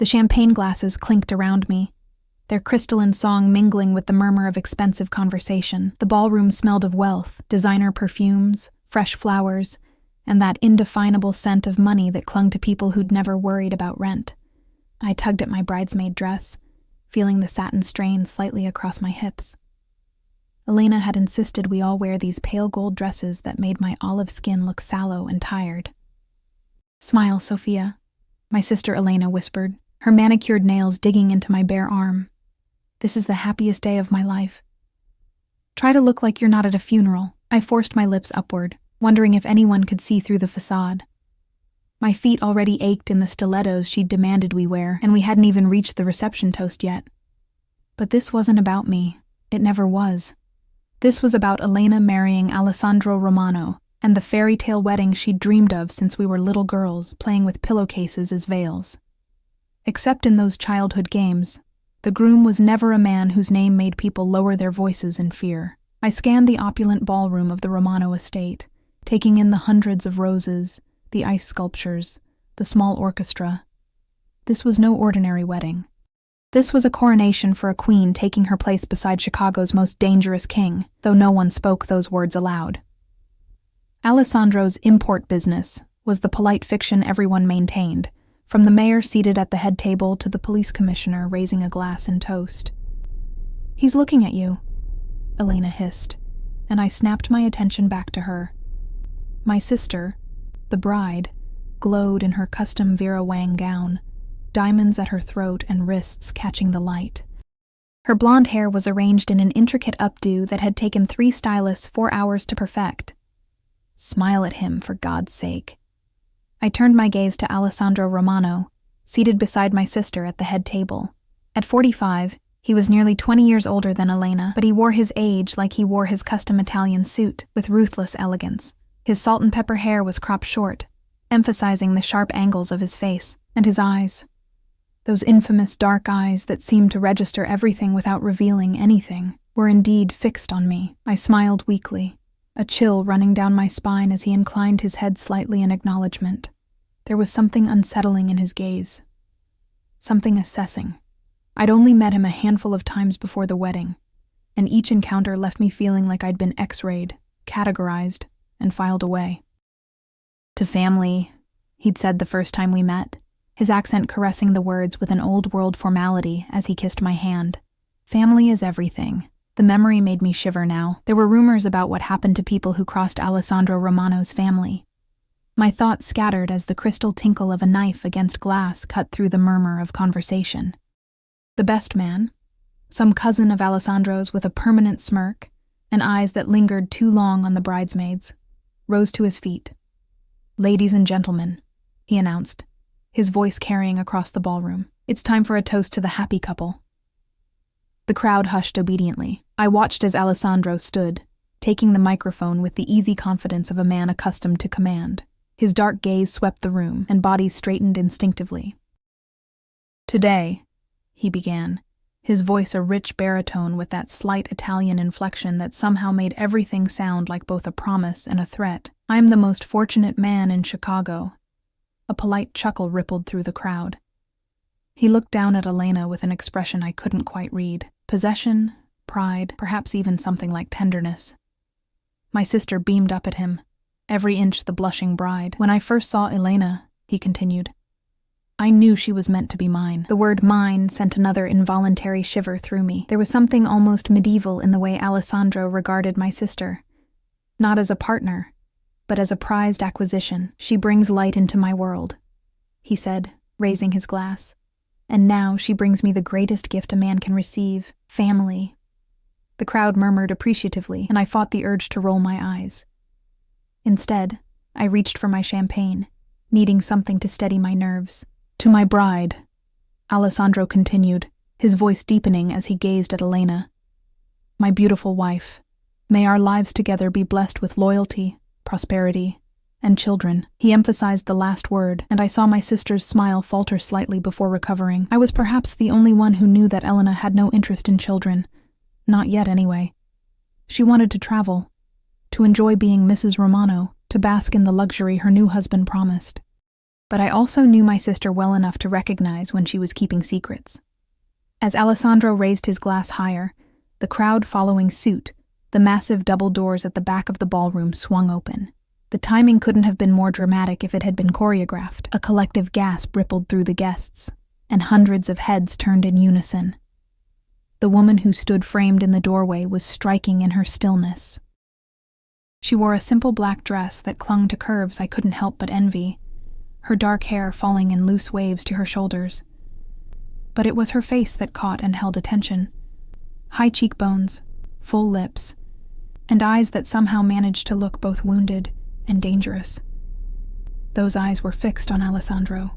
The champagne glasses clinked around me, their crystalline song mingling with the murmur of expensive conversation. The ballroom smelled of wealth, designer perfumes, fresh flowers, and that indefinable scent of money that clung to people who'd never worried about rent. I tugged at my bridesmaid dress, feeling the satin strain slightly across my hips. Elena had insisted we all wear these pale gold dresses that made my olive skin look sallow and tired. "Smile, Sophia," my sister Elena whispered, her manicured nails digging into my bare arm. "This is the happiest day of my life." "Try to look like you're not at a funeral." I forced my lips upward, wondering if anyone could see through the facade. My feet already ached in the stilettos she'd demanded we wear, and we hadn't even reached the reception toast yet. But this wasn't about me. It never was. This was about Elena marrying Alessandro Romano, and the fairy tale wedding she'd dreamed of since we were little girls, playing with pillowcases as veils. Except in those childhood games, the groom was never a man whose name made people lower their voices in fear. I scanned the opulent ballroom of the Romano estate, taking in the hundreds of roses, the ice sculptures, the small orchestra. This was no ordinary wedding. This was a coronation for a queen taking her place beside Chicago's most dangerous king, though no one spoke those words aloud. Alessandro's import business was the polite fiction everyone maintained, from the mayor seated at the head table to the police commissioner raising a glass in toast. "He's looking at you," Elena hissed, and I snapped my attention back to her. My sister, the bride, glowed in her custom Vera Wang gown, diamonds at her throat and wrists catching the light. Her blonde hair was arranged in an intricate updo that had taken 3 stylists 4 hours to perfect. Smile at him, for God's sake. I turned my gaze to Alessandro Romano, seated beside my sister at the head table. At 45, he was nearly 20 years older than Elena, but he wore his age like he wore his custom Italian suit, with ruthless elegance. His salt and pepper hair was cropped short, emphasizing the sharp angles of his face, and his eyes. Those infamous dark eyes that seemed to register everything without revealing anything were indeed fixed on me. I smiled weakly, a chill running down my spine as he inclined his head slightly in acknowledgement. There was something unsettling in his gaze, something assessing. I'd only met him a handful of times before the wedding, and each encounter left me feeling like I'd been X-rayed, categorized, and filed away. "To family," he'd said the first time we met, his accent caressing the words with an old-world formality as he kissed my hand. Family is everything. The memory made me shiver now. There were rumors about what happened to people who crossed Alessandro Romano's family. My thoughts scattered as the crystal tinkle of a knife against glass cut through the murmur of conversation. The best man, some cousin of Alessandro's with a permanent smirk and eyes that lingered too long on the bridesmaids, rose to his feet. "Ladies and gentlemen," he announced, his voice carrying across the ballroom, "it's time for a toast to the happy couple." The crowd hushed obediently. I watched as Alessandro stood, taking the microphone with the easy confidence of a man accustomed to command. His dark gaze swept the room, and bodies straightened instinctively. "Today," he began, his voice a rich baritone with that slight Italian inflection that somehow made everything sound like both a promise and a threat, "I am the most fortunate man in Chicago." A polite chuckle rippled through the crowd. He looked down at Elena with an expression I couldn't quite read. Possession, pride, perhaps even something like tenderness. My sister beamed up at him, every inch the blushing bride. "When I first saw Elena," he continued, "I knew she was meant to be mine." The word mine sent another involuntary shiver through me. There was something almost medieval in the way Alessandro regarded my sister. Not as a partner, but as a prized acquisition. "She brings light into my world," he said, raising his glass. "And now she brings me the greatest gift a man can receive, family." The crowd murmured appreciatively, and I fought the urge to roll my eyes. Instead, I reached for my champagne, needing something to steady my nerves. "To my bride," Alessandro continued, his voice deepening as he gazed at Elena. "My beautiful wife, may our lives together be blessed with loyalty, prosperity, and children." He emphasized the last word, and I saw my sister's smile falter slightly before recovering. I was perhaps the only one who knew that Elena had no interest in children. Not yet, anyway. She wanted to travel, to enjoy being Mrs. Romano, to bask in the luxury her new husband promised. but I also knew my sister well enough to recognize when she was keeping secrets. As Alessandro raised his glass higher, the crowd following suit, the massive double doors at the back of the ballroom swung open. The timing couldn't have been more dramatic if it had been choreographed. A collective gasp rippled through the guests, and hundreds of heads turned in unison. The woman who stood framed in the doorway was striking in her stillness. She wore a simple black dress that clung to curves I couldn't help but envy, her dark hair falling in loose waves to her shoulders. But it was her face that caught and held attention. High cheekbones, full lips, and eyes that somehow managed to look both wounded and dangerous. Those eyes were fixed on Alessandro.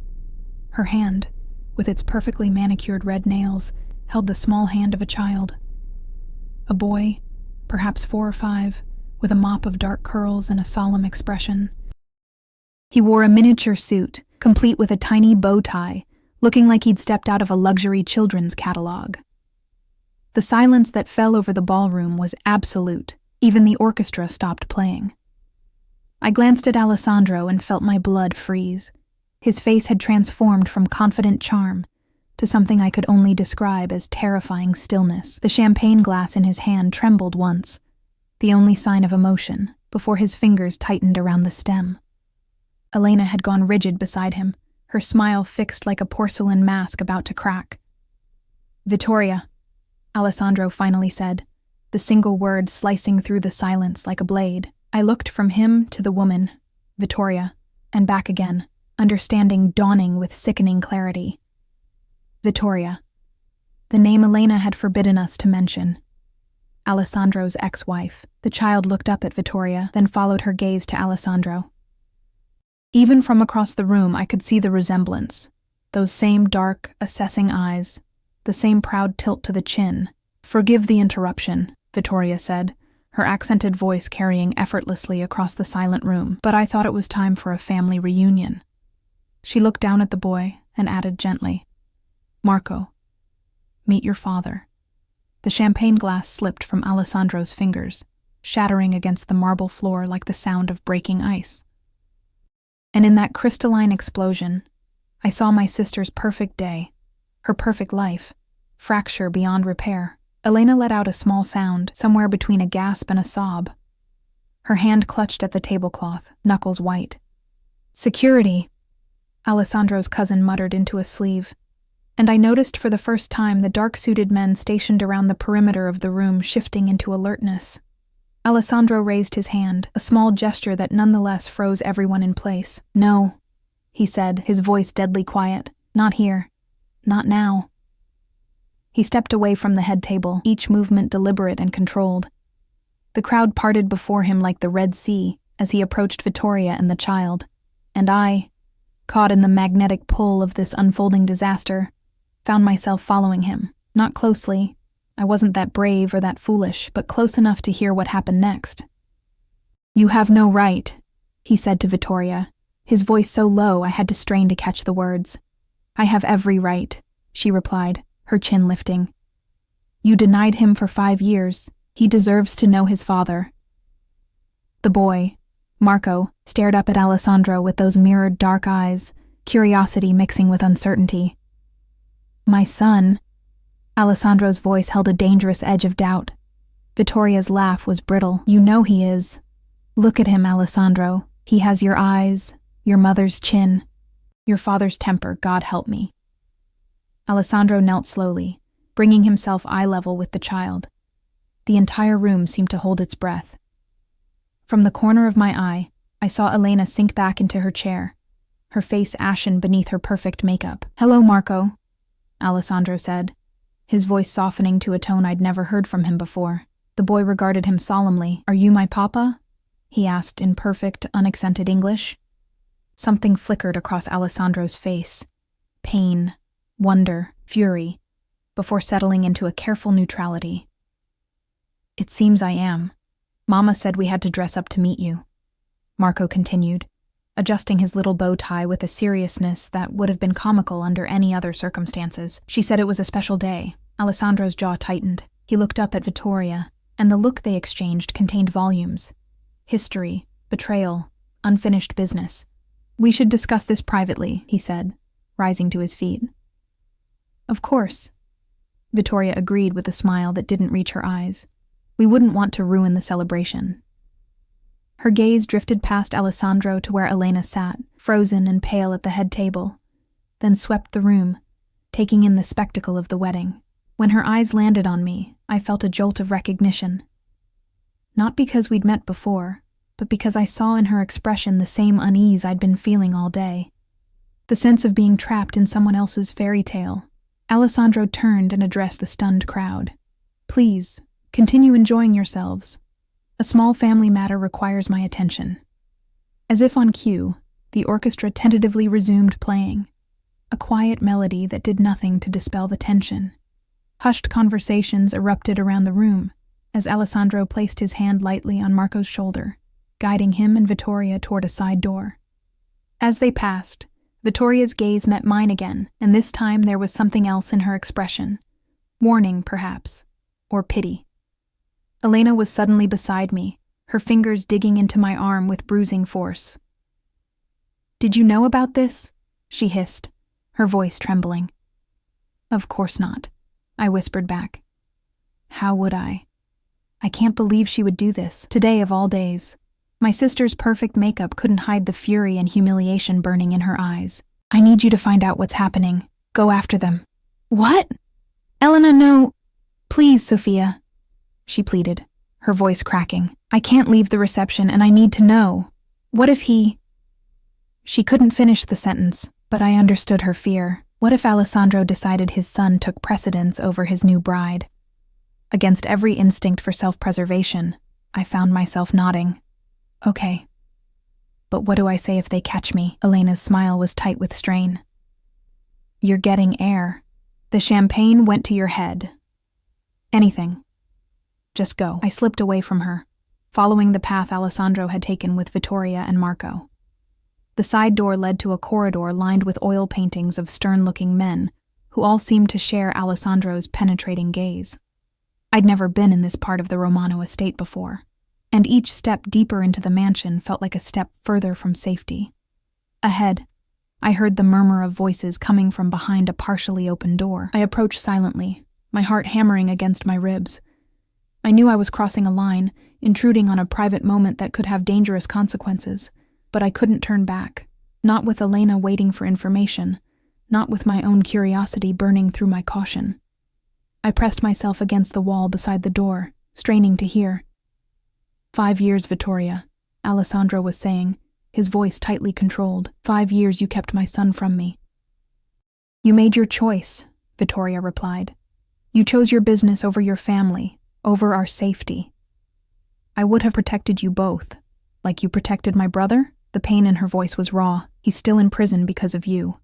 Her hand, with its perfectly manicured red nails, held the small hand of a child. A boy, perhaps 4 or 5, with a mop of dark curls and a solemn expression. He wore a miniature suit, complete with a tiny bow tie, looking like he'd stepped out of a luxury children's catalog. The silence that fell over the ballroom was absolute. Even the orchestra stopped playing. I glanced at Alessandro and felt my blood freeze. His face had transformed from confident charm to something I could only describe as terrifying stillness. The champagne glass in his hand trembled once, the only sign of emotion, before his fingers tightened around the stem. Elena had gone rigid beside him, her smile fixed like a porcelain mask about to crack. "Vittoria," Alessandro finally said, the single word slicing through the silence like a blade. I looked from him to the woman, Vittoria, and back again, understanding dawning with sickening clarity. Vittoria. The name Elena had forbidden us to mention. Alessandro's ex-wife. The child looked up at Vittoria, then followed her gaze to Alessandro. Even from across the room, I could see the resemblance. Those same dark, assessing eyes, the same proud tilt to the chin. "Forgive the interruption," Vittoria said, her accented voice carrying effortlessly across the silent room, "but I thought it was time for a family reunion." She looked down at the boy and added gently, "Marco, meet your father." The champagne glass slipped from Alessandro's fingers, shattering against the marble floor like the sound of breaking ice. And in that crystalline explosion, I saw my sister's perfect day, her perfect life, fracture beyond repair. Elena let out a small sound, somewhere between a gasp and a sob. Her hand clutched at the tablecloth, knuckles white. "Security," Alessandro's cousin muttered into a sleeve, and I noticed for the first time the dark-suited men stationed around the perimeter of the room shifting into alertness. Alessandro raised his hand, a small gesture that nonetheless froze everyone in place. "No," he said, his voice deadly quiet. "Not here. Not now." He stepped away from the head table, each movement deliberate and controlled. The crowd parted before him like the Red Sea as he approached Vittoria and the child, and I, caught in the magnetic pull of this unfolding disaster, found myself following him. Not closely. I wasn't that brave or that foolish, but close enough to hear what happened next. "You have no right," he said to Vittoria, his voice so low I had to strain to catch the words. "I have every right," she replied, her chin lifting. "You denied him for 5 years. He deserves to know his father." The boy, Marco, stared up at Alessandro with those mirrored dark eyes, curiosity mixing with uncertainty. "My son," Alessandro's voice held a dangerous edge of doubt. Vittoria's laugh was brittle. "You know he is. Look at him, Alessandro. He has your eyes, your mother's chin, your father's temper, God help me." Alessandro knelt slowly, bringing himself eye level with the child. The entire room seemed to hold its breath. From the corner of my eye, I saw Elena sink back into her chair, her face ashen beneath her perfect makeup. "Hello, Marco," Alessandro said, his voice softening to a tone I'd never heard from him before. The boy regarded him solemnly. "Are you my papa?" he asked in perfect, unaccented English. Something flickered across Alessandro's face. Pain, wonder, fury, before settling into a careful neutrality. "It seems I am. Mama said we had to dress up to meet you," Marco continued, adjusting his little bow tie with a seriousness that would have been comical under any other circumstances. "She said it was a special day." Alessandro's jaw tightened. He looked up at Vittoria, and the look they exchanged contained volumes. History, betrayal, unfinished business. "We should discuss this privately," he said, rising to his feet. "Of course," Vittoria agreed with a smile that didn't reach her eyes. "We wouldn't want to ruin the celebration." Her gaze drifted past Alessandro to where Elena sat, frozen and pale at the head table, then swept the room, taking in the spectacle of the wedding. When her eyes landed on me, I felt a jolt of recognition. Not because we'd met before, but because I saw in her expression the same unease I'd been feeling all day. The sense of being trapped in someone else's fairy tale. Alessandro turned and addressed the stunned crowd. "Please, continue enjoying yourselves. A small family matter requires my attention." As if on cue, the orchestra tentatively resumed playing, a quiet melody that did nothing to dispel the tension. Hushed conversations erupted around the room as Alessandro placed his hand lightly on Marco's shoulder, guiding him and Vittoria toward a side door. As they passed, Vittoria's gaze met mine again, and this time there was something else in her expression. Warning, perhaps, or pity. Elena was suddenly beside me, her fingers digging into my arm with bruising force. "Did you know about this?" she hissed, her voice trembling. "Of course not," I whispered back. "How would I? I can't believe she would do this, today of all days." My sister's perfect makeup couldn't hide the fury and humiliation burning in her eyes. "I need you to find out what's happening. Go after them." "What?" "Elena, no. Please, Sophia," she pleaded, her voice cracking. "I can't leave the reception and I need to know. What if he—" She couldn't finish the sentence, but I understood her fear. What if Alessandro decided his son took precedence over his new bride? Against every instinct for self-preservation, I found myself nodding. "Okay. But what do I say if they catch me?" Elena's smile was tight with strain. "You're getting air. The champagne went to your head. Anything. Just go." I slipped away from her, following the path Alessandro had taken with Vittoria and Marco. The side door led to a corridor lined with oil paintings of stern-looking men, who all seemed to share Alessandro's penetrating gaze. I'd never been in this part of the Romano estate before, and each step deeper into the mansion felt like a step further from safety. Ahead, I heard the murmur of voices coming from behind a partially open door. I approached silently, my heart hammering against my ribs. I knew I was crossing a line, intruding on a private moment that could have dangerous consequences, but I couldn't turn back, not with Elena waiting for information, not with my own curiosity burning through my caution. I pressed myself against the wall beside the door, straining to hear. 5 years, Vittoria, Alessandro was saying, his voice tightly controlled. 5 years you kept my son from me. "You made your choice," Vittoria replied. "You chose your business over your family, over our safety. I would have protected you both, like you protected my brother." The pain in her voice was raw. "He's still in prison because of you."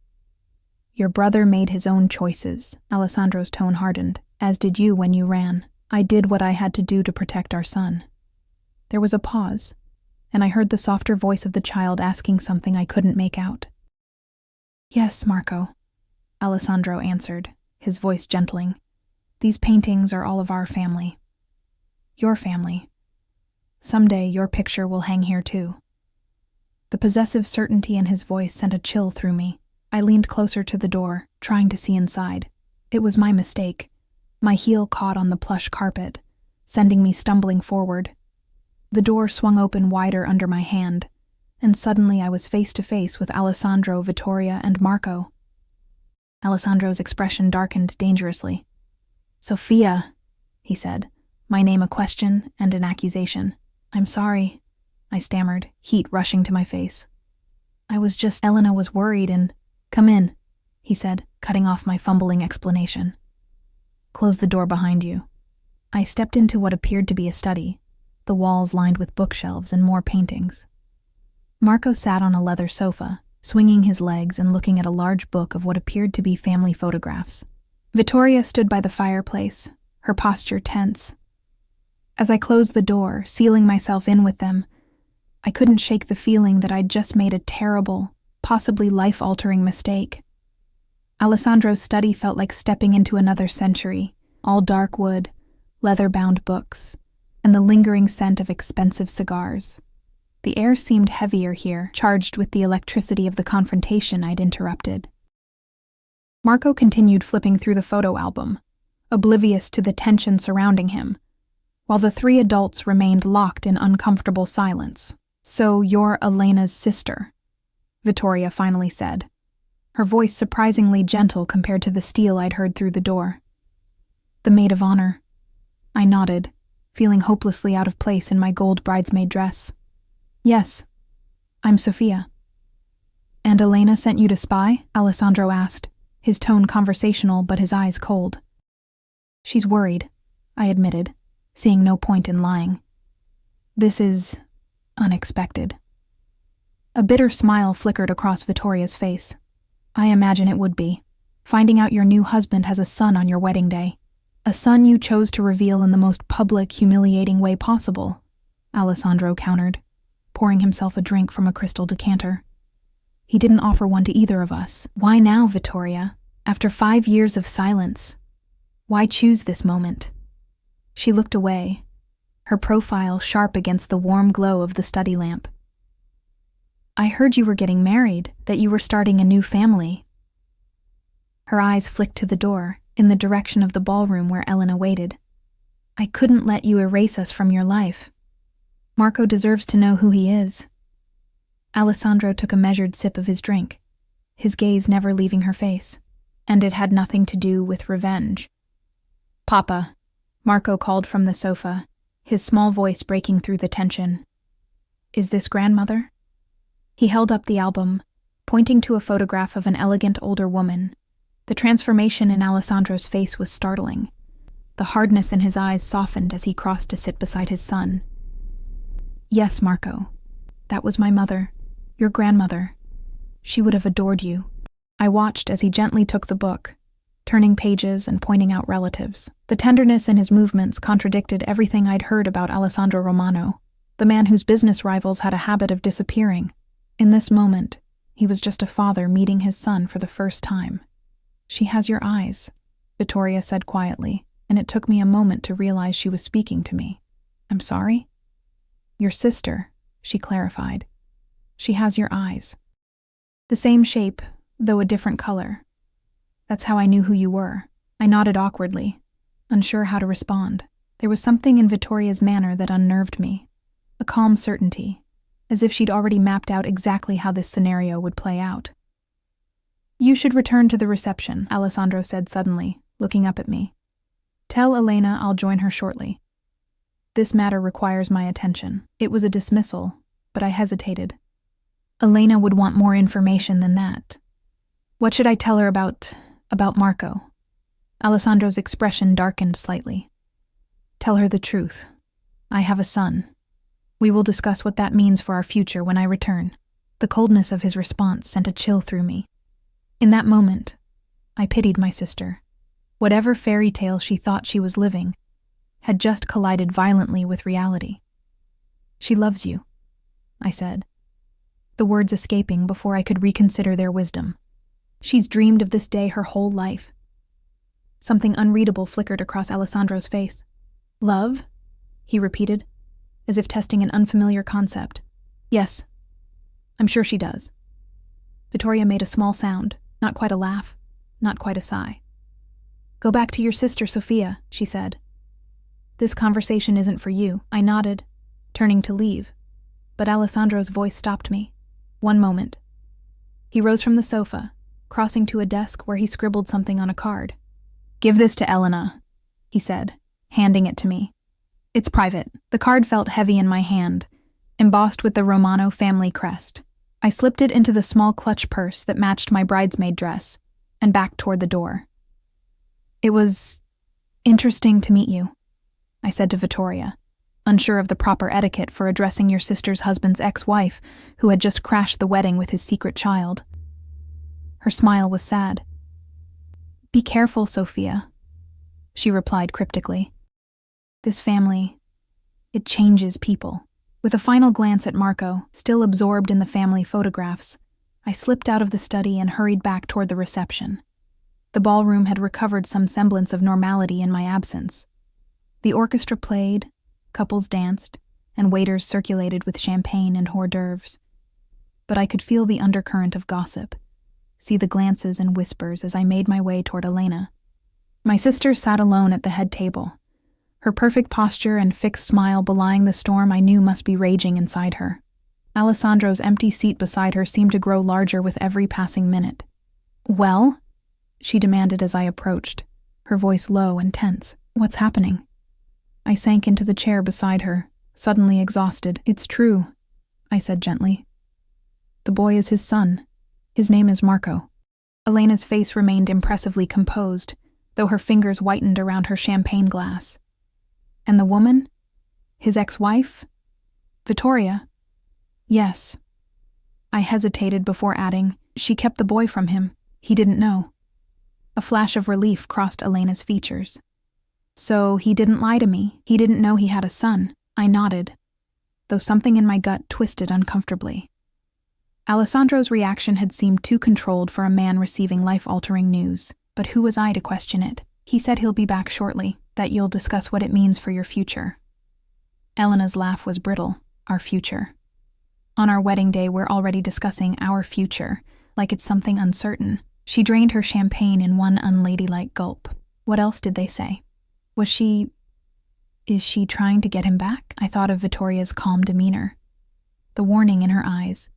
"Your brother made his own choices," Alessandro's tone hardened, "as did you when you ran. I did what I had to do to protect our son." There was a pause, and I heard the softer voice of the child asking something I couldn't make out. "Yes, Marco," Alessandro answered, his voice gentling. "These paintings are all of our family. Your family. Someday your picture will hang here too." The possessive certainty in his voice sent a chill through me. I leaned closer to the door, trying to see inside. It was my mistake. My heel caught on the plush carpet, sending me stumbling forward. The door swung open wider under my hand, and suddenly I was face to face with Alessandro, Vittoria, and Marco. Alessandro's expression darkened dangerously. "Sophia," he said, my name a question and an accusation. "I'm sorry," I stammered, heat rushing to my face. Elena was worried and— "Come in," he said, cutting off my fumbling explanation. "Close the door behind you." I stepped into what appeared to be a study, the walls lined with bookshelves and more paintings. Marco sat on a leather sofa, swinging his legs and looking at a large book of what appeared to be family photographs. Vittoria stood by the fireplace, her posture tense. As I closed the door, sealing myself in with them, I couldn't shake the feeling that I'd just made a terrible, possibly life-altering mistake. Alessandro's study felt like stepping into another century, all dark wood, leather-bound books, and the lingering scent of expensive cigars. The air seemed heavier here, charged with the electricity of the confrontation I'd interrupted. Marco continued flipping through the photo album, oblivious to the tension surrounding him, while the three adults remained locked in uncomfortable silence. "So you're Elena's sister," Vittoria finally said, her voice surprisingly gentle compared to the steel I'd heard through the door. "The maid of honor." I nodded, feeling hopelessly out of place in my gold bridesmaid dress. "Yes, I'm Sophia." "And Elena sent you to spy?" Alessandro asked, his tone conversational but his eyes cold. "She's worried," I admitted, seeing no point in lying. "This is unexpected." A bitter smile flickered across Vittoria's face. "I imagine it would be. Finding out your new husband has a son on your wedding day. A son you chose to reveal in the most public, humiliating way possible," Alessandro countered, pouring himself a drink from a crystal decanter. "He didn't offer one to either of us. Why now, Vittoria? After 5 years of silence? Why choose this moment?" She looked away, her profile sharp against the warm glow of the study lamp. "I heard you were getting married, that you were starting a new family." Her eyes flicked to the door, in the direction of the ballroom where Elena waited. "I couldn't let you erase us from your life. Marco deserves to know who he is." Alessandro took a measured sip of his drink, his gaze never leaving her face, and it had nothing to do with revenge. "Papa," Marco called from the sofa, his small voice breaking through the tension. "Is this grandmother?" He held up the album, pointing to a photograph of an elegant older woman. The transformation in Alessandro's face was startling. The hardness in his eyes softened as he crossed to sit beside his son. "Yes, Marco. That was my mother, your grandmother. She would have adored you." I watched as he gently took the book, turning pages and pointing out relatives. The tenderness in his movements contradicted everything I'd heard about Alessandro Romano, the man whose business rivals had a habit of disappearing. In this moment, he was just a father meeting his son for the first time. "She has your eyes," Vittoria said quietly, and it took me a moment to realize she was speaking to me. "I'm sorry?" "Your sister," she clarified. "She has your eyes. The same shape, though a different color. That's how I knew who you were." I nodded awkwardly, unsure how to respond. There was something in Vittoria's manner that unnerved me, a calm certainty, as if she'd already mapped out exactly how this scenario would play out. "You should return to the reception," Alessandro said suddenly, looking up at me. "Tell Elena I'll join her shortly. This matter requires my attention." It was a dismissal, but I hesitated. Elena would want more information than that. What should I tell her about Marco? Alessandro's expression darkened slightly. "Tell her the truth. I have a son. We will discuss what that means for our future when I return." The coldness of his response sent a chill through me. In that moment, I pitied my sister. Whatever fairy tale she thought she was living had just collided violently with reality. "She loves you," I said, the words escaping before I could reconsider their wisdom. "She's dreamed of this day her whole life." Something unreadable flickered across Alessandro's face. "Love?" he repeated, as if testing an unfamiliar concept. "Yes, I'm sure she does." Vittoria made a small sound, not quite a laugh, not quite a sigh. "Go back to your sister, Sophia," she said. "This conversation isn't for you." I nodded, turning to leave, but Alessandro's voice stopped me. "One moment." He rose from the sofa, crossing to a desk where he scribbled something on a card. "Give this to Elena," he said, handing it to me. "It's private." The card felt heavy in my hand, embossed with the Romano family crest. I slipped it into the small clutch purse that matched my bridesmaid dress, and backed toward the door. "It was interesting to meet you," I said to Vittoria, unsure of the proper etiquette for addressing your sister's husband's ex-wife, who had just crashed the wedding with his secret child. Her smile was sad. "Be careful, Sophia," she replied cryptically. "This family, it changes people." With a final glance at Marco, still absorbed in the family photographs, I slipped out of the study and hurried back toward the reception. The ballroom had recovered some semblance of normality in my absence. The orchestra played, couples danced, and waiters circulated with champagne and hors d'oeuvres. But I could feel the undercurrent of gossip, see the glances and whispers as I made my way toward Elena. My sister sat alone at the head table, her perfect posture and fixed smile belying the storm I knew must be raging inside her. Alessandro's empty seat beside her seemed to grow larger with every passing minute. "Well?" she demanded as I approached, her voice low and tense. "What's happening?" I sank into the chair beside her, suddenly exhausted. "It's true," I said gently. "The boy is his son. His name is Marco." Elena's face remained impressively composed, though her fingers whitened around her champagne glass. "And the woman? His ex-wife? Vittoria?" "Yes." I hesitated before adding, "She kept the boy from him. He didn't know." A flash of relief crossed Elena's features. "So he didn't lie to me. He didn't know he had a son." I nodded, though something in my gut twisted uncomfortably. Alessandro's reaction had seemed too controlled for a man receiving life-altering news, but who was I to question it? "He said he'll be back shortly, that you'll discuss what it means for your future." Elena's laugh was brittle. Our future. On our wedding day, we're already discussing our future, like it's something uncertain. She drained her champagne in one unladylike gulp. What else did they say? Is she trying to get him back? I thought of Vittoria's calm demeanor, the warning in her eyes.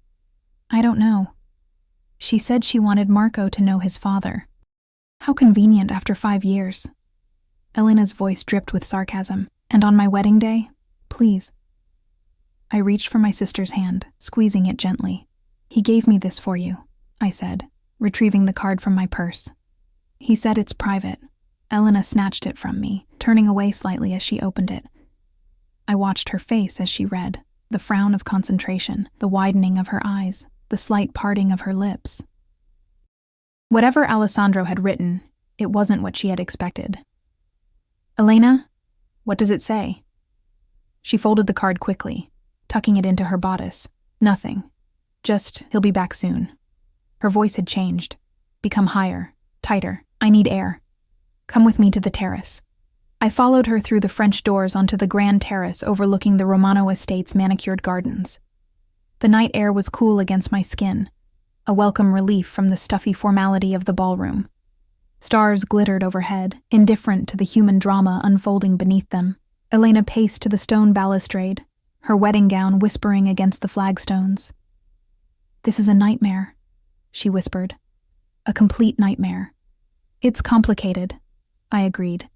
I don't know. She said she wanted Marco to know his father. How convenient after 5 years. Elena's voice dripped with sarcasm. "And on my wedding day, please." I reached for my sister's hand, squeezing it gently. "He gave me this for you," I said, retrieving the card from my purse. "He said it's private." Elena snatched it from me, turning away slightly as she opened it. I watched her face as she read, the frown of concentration, the widening of her eyes, the slight parting of her lips. Whatever Alessandro had written, it wasn't what she had expected. "Elena, what does it say?" She folded the card quickly, tucking it into her bodice. "Nothing. Just, he'll be back soon." Her voice had changed, become higher, tighter. "I need air. Come with me to the terrace." I followed her through the French doors onto the grand terrace overlooking the Romano estate's manicured gardens. The night air was cool against my skin, a welcome relief from the stuffy formality of the ballroom. Stars glittered overhead, indifferent to the human drama unfolding beneath them. Elena paced to the stone balustrade, her wedding gown whispering against the flagstones. "This is a nightmare," she whispered. "A complete nightmare." "It's complicated," I agreed.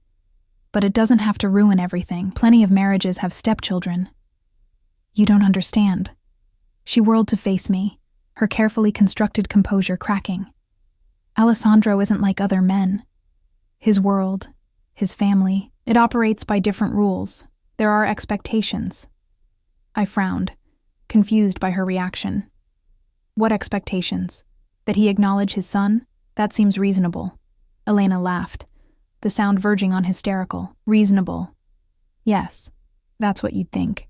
"But it doesn't have to ruin everything. Plenty of marriages have stepchildren." "You don't understand." She whirled to face me, her carefully constructed composure cracking. "Alessandro isn't like other men. His world, his family, it operates by different rules. There are expectations." I frowned, confused by her reaction. "What expectations? That he acknowledge his son? That seems reasonable." Elena laughed, the sound verging on hysterical. "Reasonable. Yes, that's what you'd think."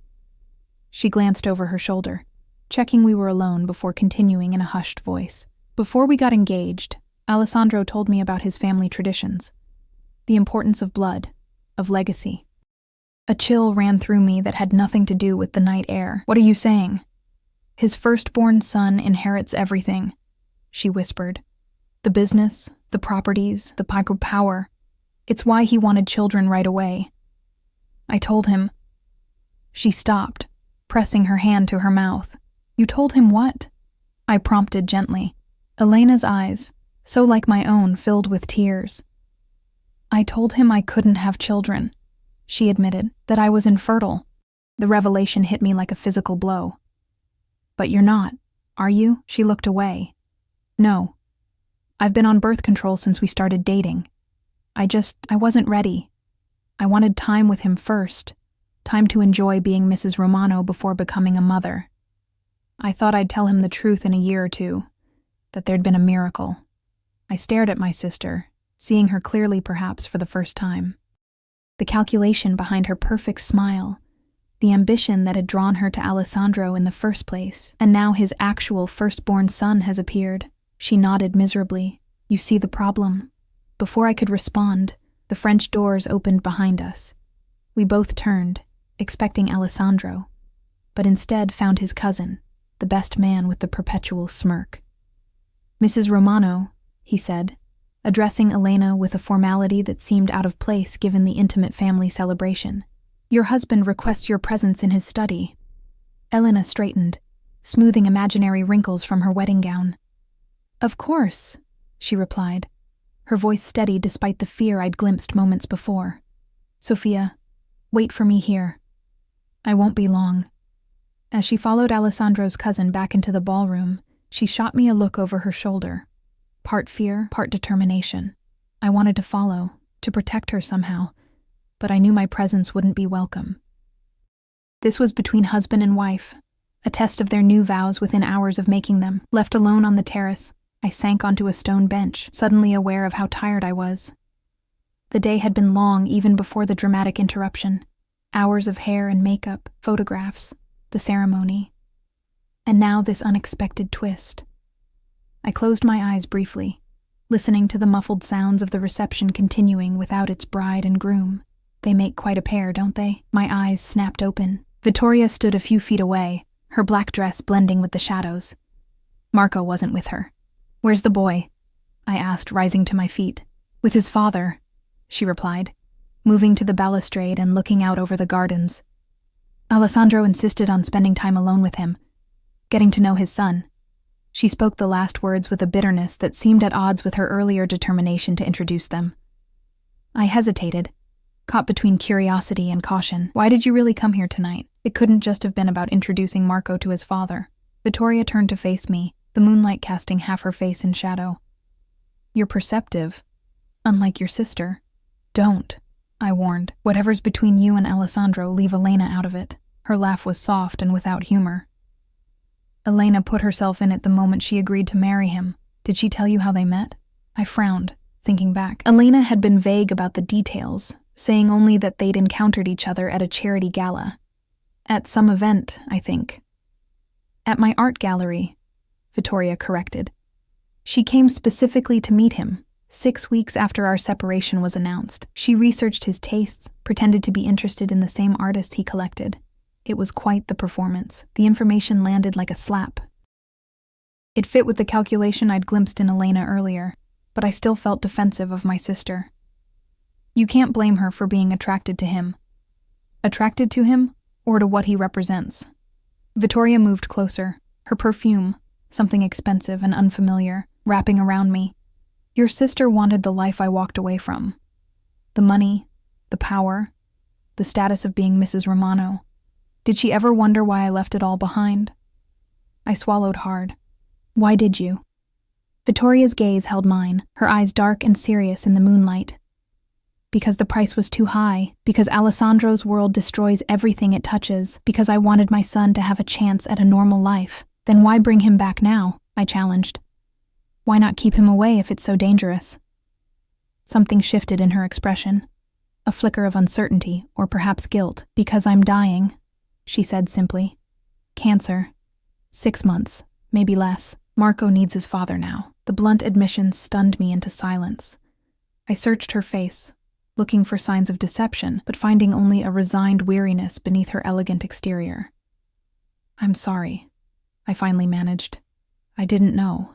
She glanced over her shoulder, checking we were alone before continuing in a hushed voice. "Before we got engaged, Alessandro told me about his family traditions, the importance of blood, of legacy." A chill ran through me that had nothing to do with the night air. "What are you saying?" "His firstborn son inherits everything," she whispered. "The business, the properties, the power. It's why he wanted children right away." I told him. She stopped, pressing her hand to her mouth. "You told him what?" I prompted gently. Elena's eyes, so like my own, filled with tears. "I told him I couldn't have children," she admitted, "that I was infertile." The revelation hit me like a physical blow. "But you're not, are you?" She looked away. "No. I've been on birth control since we started dating. I wasn't ready. I wanted time with him first, time to enjoy being Mrs. Romano before becoming a mother. I thought I'd tell him the truth in a year or two, that there'd been a miracle." I stared at my sister, seeing her clearly perhaps for the first time. The calculation behind her perfect smile, the ambition that had drawn her to Alessandro in the first place, and now his actual firstborn son has appeared. She nodded miserably. "You see the problem." Before I could respond, the French doors opened behind us. We both turned, expecting Alessandro, but instead found his cousin, the best man with the perpetual smirk. "Mrs. Romano," he said, addressing Elena with a formality that seemed out of place given the intimate family celebration. "Your husband requests your presence in his study." Elena straightened, smoothing imaginary wrinkles from her wedding gown. "Of course," she replied, her voice steady despite the fear I'd glimpsed moments before. "Sophia, wait for me here. I won't be long." As she followed Alessandro's cousin back into the ballroom, she shot me a look over her shoulder. Part fear, part determination. I wanted to follow, to protect her somehow, but I knew my presence wouldn't be welcome. This was between husband and wife, a test of their new vows within hours of making them. Left alone on the terrace, I sank onto a stone bench, suddenly aware of how tired I was. The day had been long even before the dramatic interruption. Hours of hair and makeup, photographs, the ceremony. And now this unexpected twist. I closed my eyes briefly, listening to the muffled sounds of the reception continuing without its bride and groom. They make quite a pair, don't they? My eyes snapped open. Vittoria stood a few feet away, her black dress blending with the shadows. Marco wasn't with her. "Where's the boy?" I asked, rising to my feet. "With his father," she replied, moving to the balustrade and looking out over the gardens. "Alessandro insisted on spending time alone with him, getting to know his son." She spoke the last words with a bitterness that seemed at odds with her earlier determination to introduce them. I hesitated, caught between curiosity and caution. "Why did you really come here tonight? It couldn't just have been about introducing Marco to his father." Vittoria turned to face me, the moonlight casting half her face in shadow. "You're perceptive, unlike your sister." "Don't," I warned. "Whatever's between you and Alessandro, leave Elena out of it." Her laugh was soft and without humor. "Elena put herself in it the moment she agreed to marry him. Did she tell you how they met?" I frowned, thinking back. Elena had been vague about the details, saying only that they'd encountered each other at a charity gala. "At some event, I think." "At my art gallery," Vittoria corrected. "She came specifically to meet him, 6 weeks after our separation was announced. She researched his tastes, pretended to be interested in the same artists he collected. It was quite the performance. The information landed like a slap. It fit with the calculation I'd glimpsed in Elena earlier, but I still felt defensive of my sister. You can't blame her for being attracted to him. Attracted to him, or to what he represents. Vittoria moved closer, her perfume, something expensive and unfamiliar, wrapping around me. "Your sister wanted the life I walked away from. The money, the power, the status of being Mrs. Romano. Did she ever wonder why I left it all behind?" I swallowed hard. "Why did you?" Vittoria's gaze held mine, her eyes dark and serious in the moonlight. "Because the price was too high, because Alessandro's world destroys everything it touches, because I wanted my son to have a chance at a normal life. Then why bring him back now?" I challenged. "Why not keep him away if it's so dangerous?" Something shifted in her expression. A flicker of uncertainty, or perhaps guilt. "Because I'm dying," she said simply. "Cancer. 6 months, maybe less. Marco needs his father now." The blunt admission stunned me into silence. I searched her face, looking for signs of deception, but finding only a resigned weariness beneath her elegant exterior. "I'm sorry," I finally managed. "I didn't know.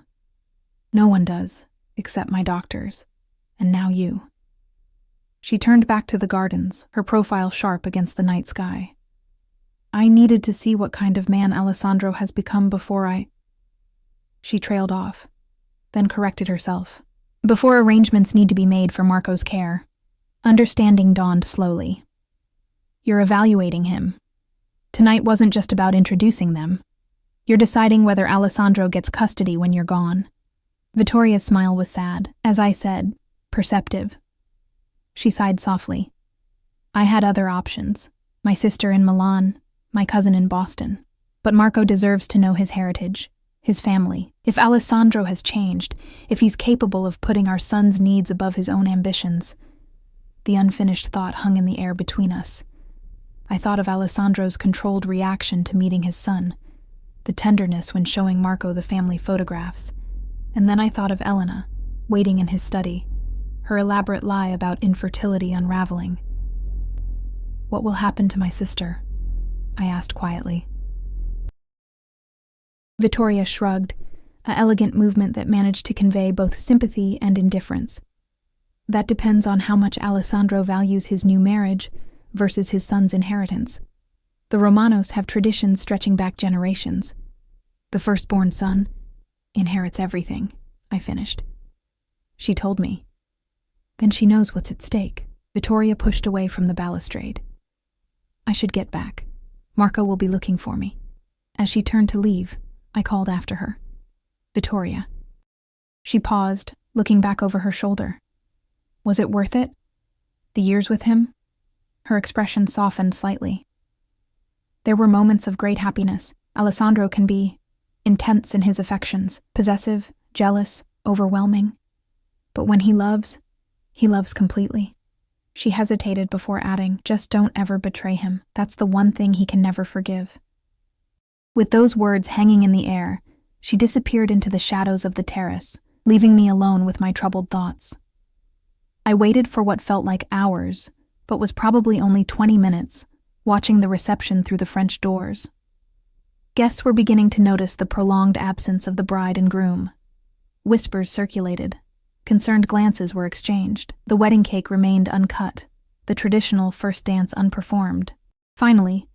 No one does, except my doctors, and now you." She turned back to the gardens, her profile sharp against the night sky. "I needed to see what kind of man Alessandro has become before I—" She trailed off, then corrected herself. "Before arrangements need to be made for Marco's care." Understanding dawned slowly. "You're evaluating him. Tonight wasn't just about introducing them. You're deciding whether Alessandro gets custody when you're gone." Vittoria's smile was sad. As I said, perceptive. She sighed softly. "I had other options. My sister in Milan, my cousin in Boston. But Marco deserves to know his heritage, his family. If Alessandro has changed, if he's capable of putting our son's needs above his own ambitions." The unfinished thought hung in the air between us. I thought of Alessandro's controlled reaction to meeting his son, the tenderness when showing Marco the family photographs, and then I thought of Elena, waiting in his study, her elaborate lie about infertility unraveling. "What will happen to my sister?" I asked quietly. Vittoria shrugged, an elegant movement that managed to convey both sympathy and indifference. That depends on how much Alessandro values his new marriage versus his son's inheritance. The Romanos have traditions stretching back generations. The firstborn son inherits everything, I finished. She told me. Then she knows what's at stake. Vittoria pushed away from the balustrade. I should get back. Marco will be looking for me. As she turned to leave, I called after her. Vittoria. She paused, looking back over her shoulder. Was it worth it? The years with him? Her expression softened slightly. There were moments of great happiness. Alessandro can be intense in his affections, possessive, jealous, overwhelming. But when he loves completely. She hesitated before adding, just don't ever betray him. That's the one thing he can never forgive. With those words hanging in the air, she disappeared into the shadows of the terrace, leaving me alone with my troubled thoughts. I waited for what felt like hours, but was probably only 20 minutes, watching the reception through the French doors. Guests were beginning to notice the prolonged absence of the bride and groom. Whispers circulated. Concerned glances were exchanged. The wedding cake remained uncut, the traditional first dance unperformed. Finally,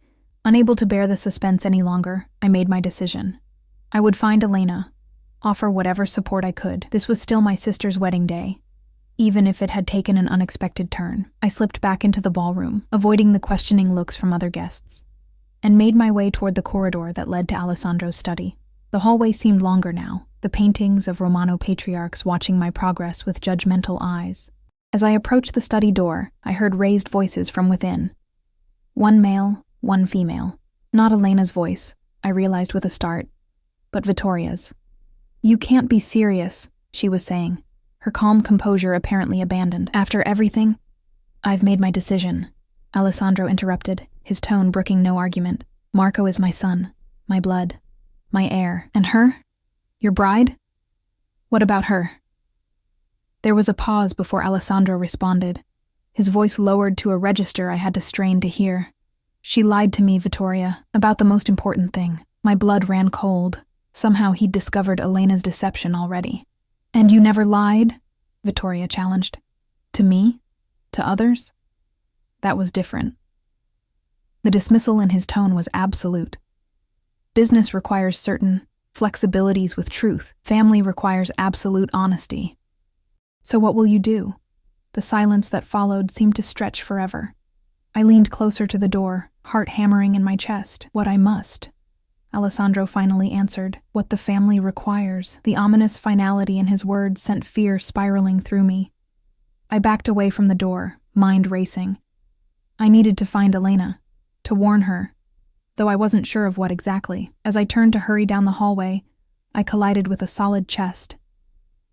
unable to bear the suspense any longer, I made my decision. I would find Elena, offer whatever support I could. This was still my sister's wedding day, even if it had taken an unexpected turn. I slipped back into the ballroom, avoiding the questioning looks from other guests, and made my way toward the corridor that led to Alessandro's study. The hallway seemed longer now, the paintings of Romano patriarchs watching my progress with judgmental eyes. As I approached the study door, I heard raised voices from within. One male, one female. Not Elena's voice, I realized with a start, but Vittoria's. You can't be serious, she was saying, her calm composure apparently abandoned. After everything, I've made my decision, Alessandro interrupted, his tone brooking no argument. Marco is my son, my blood, my heir. And her? Your bride? What about her? There was a pause before Alessandro responded, his voice lowered to a register I had to strain to hear. She lied to me, Vittoria, about the most important thing. My blood ran cold. Somehow he'd discovered Elena's deception already. And you never lied? Vittoria challenged. To me? To others? That was different. The dismissal in his tone was absolute. Business requires certain flexibilities with truth. Family requires absolute honesty. So what will you do? The silence that followed seemed to stretch forever. I leaned closer to the door, heart hammering in my chest. What I must. Alessandro finally answered. What the family requires. The ominous finality in his words sent fear spiraling through me. I backed away from the door, mind racing. I needed to find Elena, to warn her, though I wasn't sure of what exactly. As I turned to hurry down the hallway, I collided with a solid chest.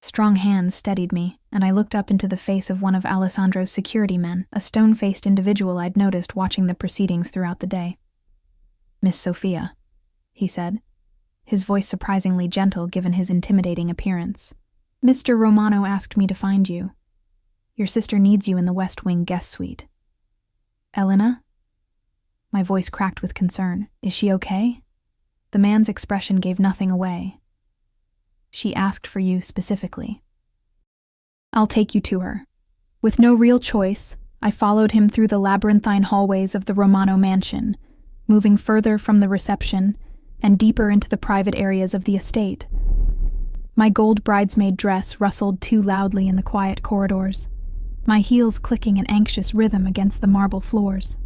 Strong hands steadied me, and I looked up into the face of one of Alessandro's security men, a stone-faced individual I'd noticed watching the proceedings throughout the day. Miss Sophia, he said, his voice surprisingly gentle given his intimidating appearance. Mr. Romano asked me to find you. Your sister needs you in the West Wing guest suite. Elena? My voice cracked with concern. Is she okay? The man's expression gave nothing away. She asked for you specifically. I'll take you to her. With no real choice, I followed him through the labyrinthine hallways of the Romano mansion, moving further from the reception and deeper into the private areas of the estate. My gold bridesmaid dress rustled too loudly in the quiet corridors, my heels clicking in anxious rhythm against the marble floors.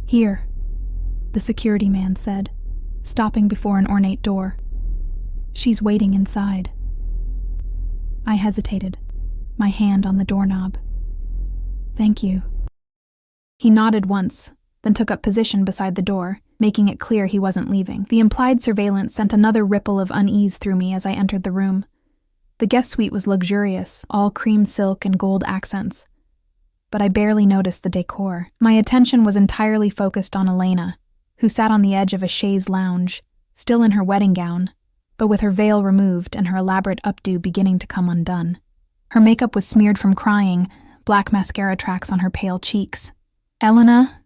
Here, the security man said, stopping before an ornate door. She's waiting inside. I hesitated, my hand on the doorknob. Thank you. He nodded once, then took up position beside the door, making it clear he wasn't leaving. The implied surveillance sent another ripple of unease through me as I entered the room. The guest suite was luxurious, all cream silk and gold accents. But I barely noticed the decor. My attention was entirely focused on Elena, who sat on the edge of a chaise lounge, still in her wedding gown, but with her veil removed and her elaborate updo beginning to come undone. Her makeup was smeared from crying, black mascara tracks on her pale cheeks. Elena?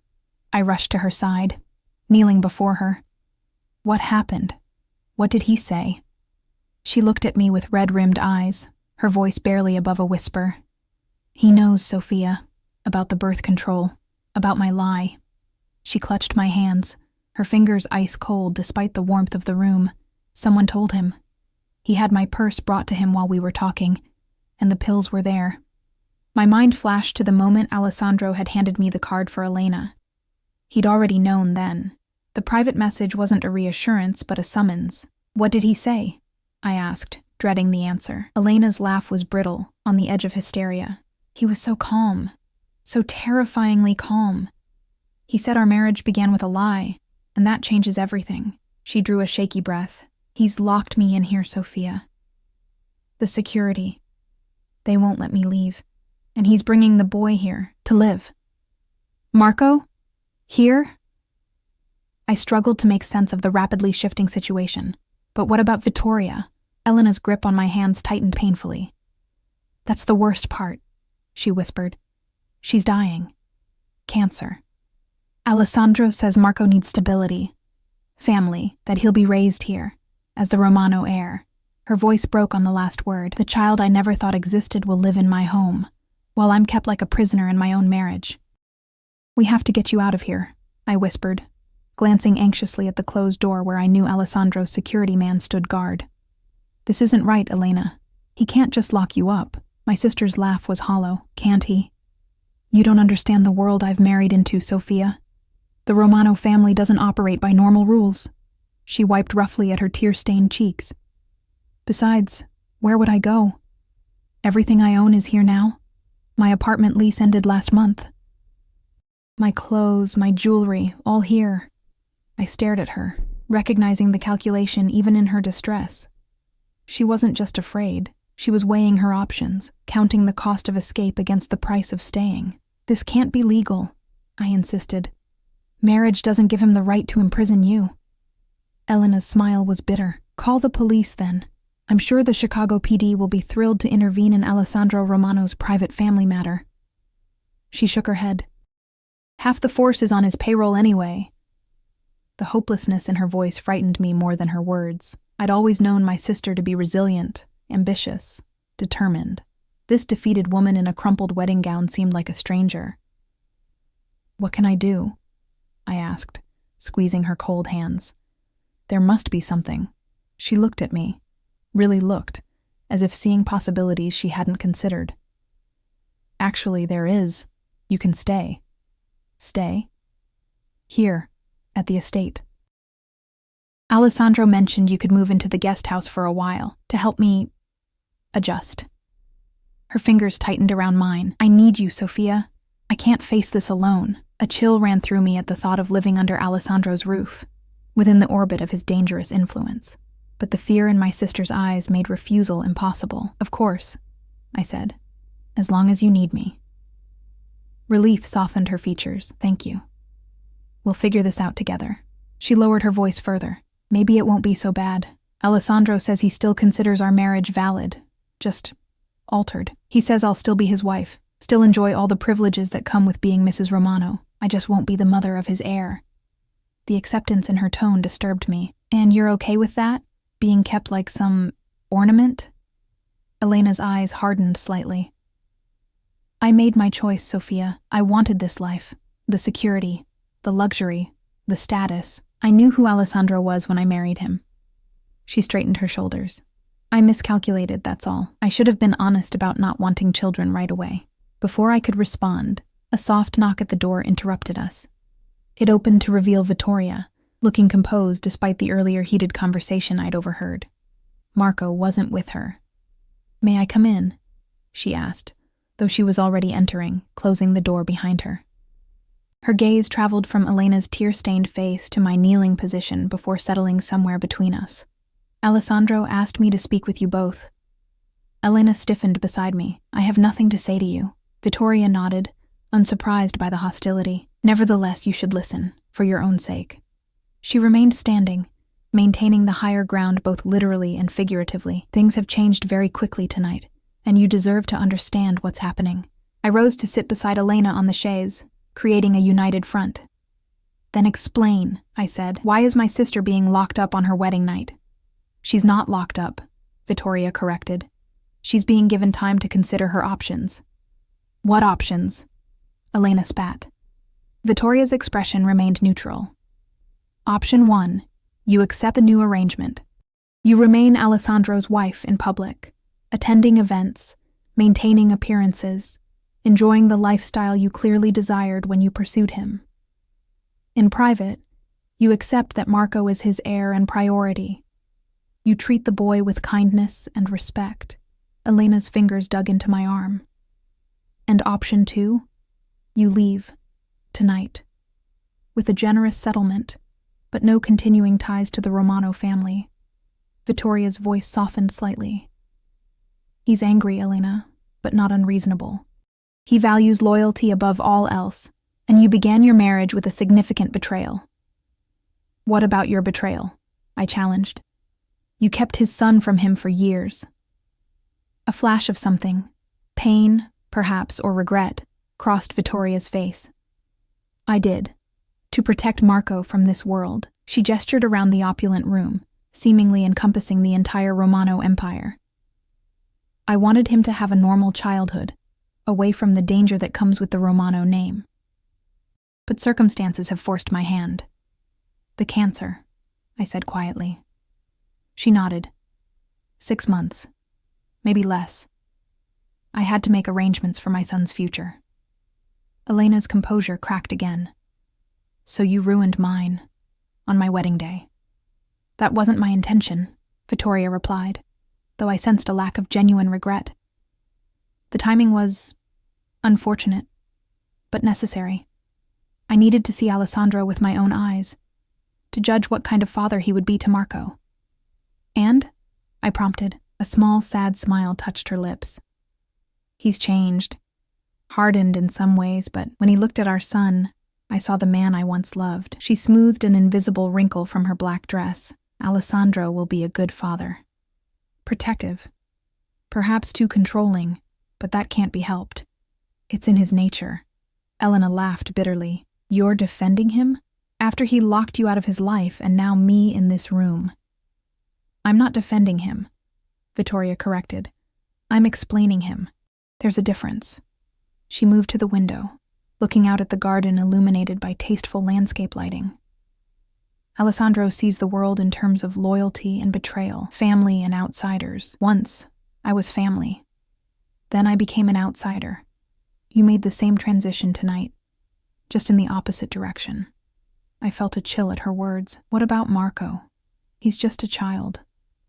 I rushed to her side, kneeling before her. What happened? What did he say? She looked at me with red-rimmed eyes, her voice barely above a whisper. He knows, Sophia, about the birth control, about my lie. She clutched my hands, her fingers ice cold despite the warmth of the room. Someone told him. He had my purse brought to him while we were talking, and the pills were there. My mind flashed to the moment Alessandro had handed me the card for Elena. He'd already known then. The private message wasn't a reassurance, but a summons. What did he say? I asked, dreading the answer. Elena's laugh was brittle, on the edge of hysteria. He was so calm, so terrifyingly calm. He said our marriage began with a lie, and that changes everything. She drew a shaky breath. He's locked me in here, Sophia. The security. They won't let me leave. And he's bringing the boy here, to live. Marco? Here? I struggled to make sense of the rapidly shifting situation. But what about Vittoria? Elena's grip on my hands tightened painfully. That's the worst part, she whispered. She's dying. Cancer. Alessandro says Marco needs stability. Family, that he'll be raised here, as the Romano heir. Her voice broke on the last word. The child I never thought existed will live in my home, while I'm kept like a prisoner in my own marriage. We have to get you out of here, I whispered, glancing anxiously at the closed door where I knew Alessandro's security man stood guard. This isn't right, Elena. He can't just lock you up. My sister's laugh was hollow. Can't he? You don't understand the world I've married into, Sophia. The Romano family doesn't operate by normal rules. She wiped roughly at her tear-stained cheeks. Besides, where would I go? Everything I own is here now. My apartment lease ended last month. My clothes, my jewelry, all here. I stared at her, recognizing the calculation even in her distress. She wasn't just afraid. She was weighing her options, counting the cost of escape against the price of staying. This can't be legal, I insisted. Marriage doesn't give him the right to imprison you. Elena's smile was bitter. Call the police then. I'm sure the Chicago PD will be thrilled to intervene in Alessandro Romano's private family matter. She shook her head. Half the force is on his payroll anyway. The hopelessness in her voice frightened me more than her words. I'd always known my sister to be resilient, ambitious, determined. This defeated woman in a crumpled wedding gown seemed like a stranger. What can I do? I asked, squeezing her cold hands. There must be something. She looked at me, really looked, as if seeing possibilities she hadn't considered. Actually, there is. You can stay. Stay? Here, at the estate. Alessandro mentioned you could move into the guest house for a while, to help me adjust. Her fingers tightened around mine. I need you, Sophia. I can't face this alone. A chill ran through me at the thought of living under Alessandro's roof, within the orbit of his dangerous influence. But the fear in my sister's eyes made refusal impossible. Of course, I said, as long as you need me. Relief softened her features. Thank you. We'll figure this out together. She lowered her voice further. Maybe it won't be so bad. Alessandro says he still considers our marriage valid, just altered. He says I'll still be his wife, still enjoy all the privileges that come with being Mrs. Romano. I just won't be the mother of his heir. The acceptance in her tone disturbed me. And you're okay with that? Being kept like some ornament? Elena's eyes hardened slightly. I made my choice, Sophia. I wanted this life. The security, the luxury, the status. I knew who Alessandro was when I married him. She straightened her shoulders. I miscalculated, that's all. I should have been honest about not wanting children right away. Before I could respond, a soft knock at the door interrupted us. It opened to reveal Vittoria, looking composed despite the earlier heated conversation I'd overheard. Marco wasn't with her. May I come in? She asked, though she was already entering, closing the door behind her. Her gaze traveled from Elena's tear-stained face to my kneeling position before settling somewhere between us. Alessandro asked me to speak with you both. Elena stiffened beside me. I have nothing to say to you. Vittoria nodded, unsurprised by the hostility. Nevertheless, you should listen, for your own sake. She remained standing, maintaining the higher ground both literally and figuratively. Things have changed very quickly tonight, and you deserve to understand what's happening. I rose to sit beside Elena on the chaise, creating a united front. Then explain, I said. Why is my sister being locked up on her wedding night? She's not locked up, Vittoria corrected. She's being given time to consider her options. What options? Elena spat. Vittoria's expression remained neutral. Option 1. You accept the new arrangement. You remain Alessandro's wife in public, attending events, maintaining appearances, enjoying the lifestyle you clearly desired when you pursued him. In private, you accept that Marco is his heir and priority. You treat the boy with kindness and respect. Elena's fingers dug into my arm. And option 2, you leave, tonight, with a generous settlement, but no continuing ties to the Romano family. Vittoria's voice softened slightly. He's angry, Elena, but not unreasonable. He values loyalty above all else, and you began your marriage with a significant betrayal. What about your betrayal? I challenged. You kept his son from him for years. A flash of something, pain, perhaps, or regret, crossed Vittoria's face. I did. To protect Marco from this world, she gestured around the opulent room, seemingly encompassing the entire Romano Empire. I wanted him to have a normal childhood, away from the danger that comes with the Romano name. But circumstances have forced my hand. The cancer, I said quietly. She nodded. 6 months. Maybe less. I had to make arrangements for my son's future. Elena's composure cracked again. So you ruined mine, on my wedding day. That wasn't my intention, Vittoria replied, though I sensed a lack of genuine regret. The timing was unfortunate, but necessary. I needed to see Alessandro with my own eyes, to judge what kind of father he would be to Marco. And, I prompted, a small, sad smile touched her lips. He's changed, hardened in some ways, but when he looked at our son, I saw the man I once loved. She smoothed an invisible wrinkle from her black dress. Alessandro will be a good father. Protective. Perhaps too controlling, but that can't be helped. It's in his nature. Elena laughed bitterly. You're defending him? After he locked you out of his life and now me in this room. I'm not defending him, Vittoria corrected. I'm explaining him. There's a difference. She moved to the window, looking out at the garden illuminated by tasteful landscape lighting. Alessandro sees the world in terms of loyalty and betrayal, family and outsiders. Once, I was family. Then I became an outsider. You made the same transition tonight, just in the opposite direction. I felt a chill at her words. What about Marco? He's just a child.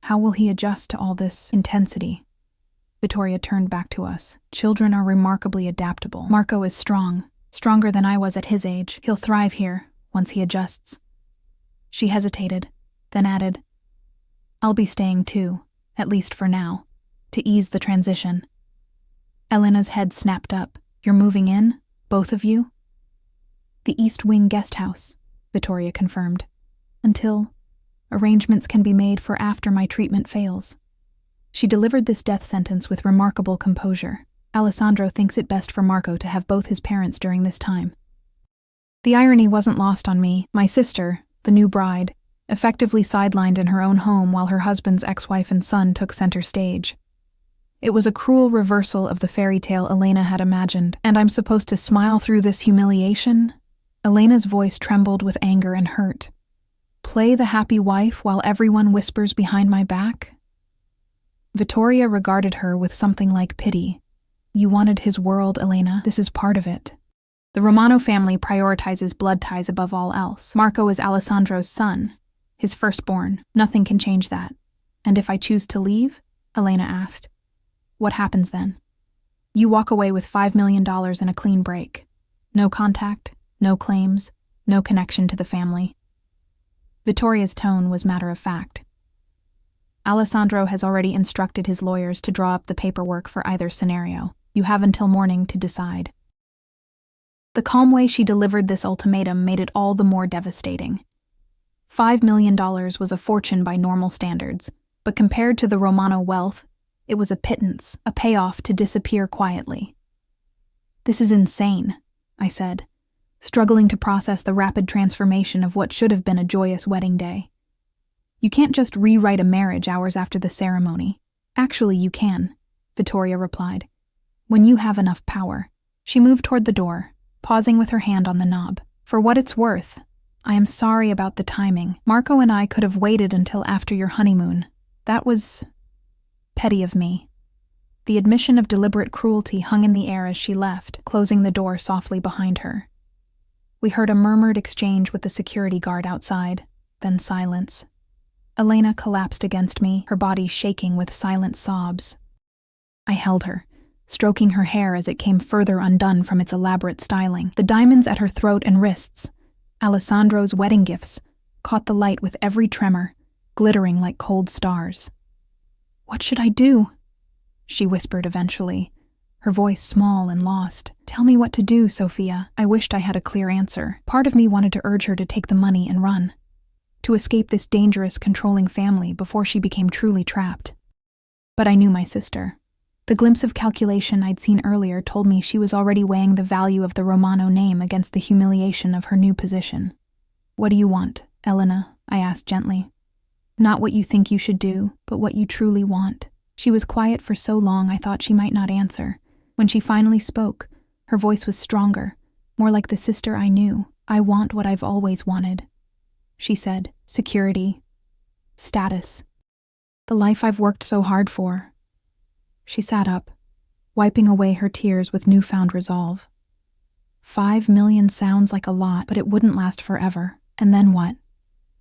How will he adjust to all this intensity? Vittoria turned back to us. Children are remarkably adaptable. Marco is strong, stronger than I was at his age. He'll thrive here, once he adjusts. She hesitated, then added, I'll be staying too, at least for now, to ease the transition. Elena's head snapped up. You're moving in? Both of you? The East Wing guest house, Vittoria confirmed. Until arrangements can be made for after my treatment fails. She delivered this death sentence with remarkable composure. Alessandro thinks it best for Marco to have both his parents during this time. The irony wasn't lost on me. My sister, the new bride, effectively sidelined in her own home while her husband's ex-wife and son took center stage. It was a cruel reversal of the fairy tale Elena had imagined, and I'm supposed to smile through this humiliation? Elena's voice trembled with anger and hurt. Play the happy wife while everyone whispers behind my back? Vittoria regarded her with something like pity. You wanted his world, Elena. This is part of it. The Romano family prioritizes blood ties above all else. Marco is Alessandro's son, his firstborn. Nothing can change that. And if I choose to leave? Elena asked. What happens then? You walk away with $5 million and a clean break. No contact, no claims, no connection to the family. Vittoria's tone was matter-of-fact. Alessandro has already instructed his lawyers to draw up the paperwork for either scenario. You have until morning to decide. The calm way she delivered this ultimatum made it all the more devastating. $5 million was a fortune by normal standards, but compared to the Romano wealth, it was a pittance, a payoff to disappear quietly. This is insane, I said, struggling to process the rapid transformation of what should have been a joyous wedding day. You can't just rewrite a marriage hours after the ceremony. Actually, you can, Vittoria replied. When you have enough power. She moved toward the door, pausing with her hand on the knob. For what it's worth, I am sorry about the timing. Marco and I could have waited until after your honeymoon. That was petty of me. The admission of deliberate cruelty hung in the air as she left, closing the door softly behind her. We heard a murmured exchange with the security guard outside, then silence. Elena collapsed against me, her body shaking with silent sobs. I held her, stroking her hair as it came further undone from its elaborate styling. The diamonds at her throat and wrists, Alessandro's wedding gifts, caught the light with every tremor, glittering like cold stars. "What should I do?" she whispered eventually, her voice small and lost. "Tell me what to do, Sophia." I wished I had a clear answer. Part of me wanted to urge her to take the money and run, to escape this dangerous, controlling family before she became truly trapped. But I knew my sister. The glimpse of calculation I'd seen earlier told me she was already weighing the value of the Romano name against the humiliation of her new position. "What do you want, Elena?" I asked gently. "Not what you think you should do, but what you truly want." She was quiet for so long I thought she might not answer. When she finally spoke, her voice was stronger, more like the sister I knew. "I want what I've always wanted," she said. "Security. Status. The life I've worked so hard for." She sat up, wiping away her tears with newfound resolve. 5 million sounds like a lot, but it wouldn't last forever. And then what?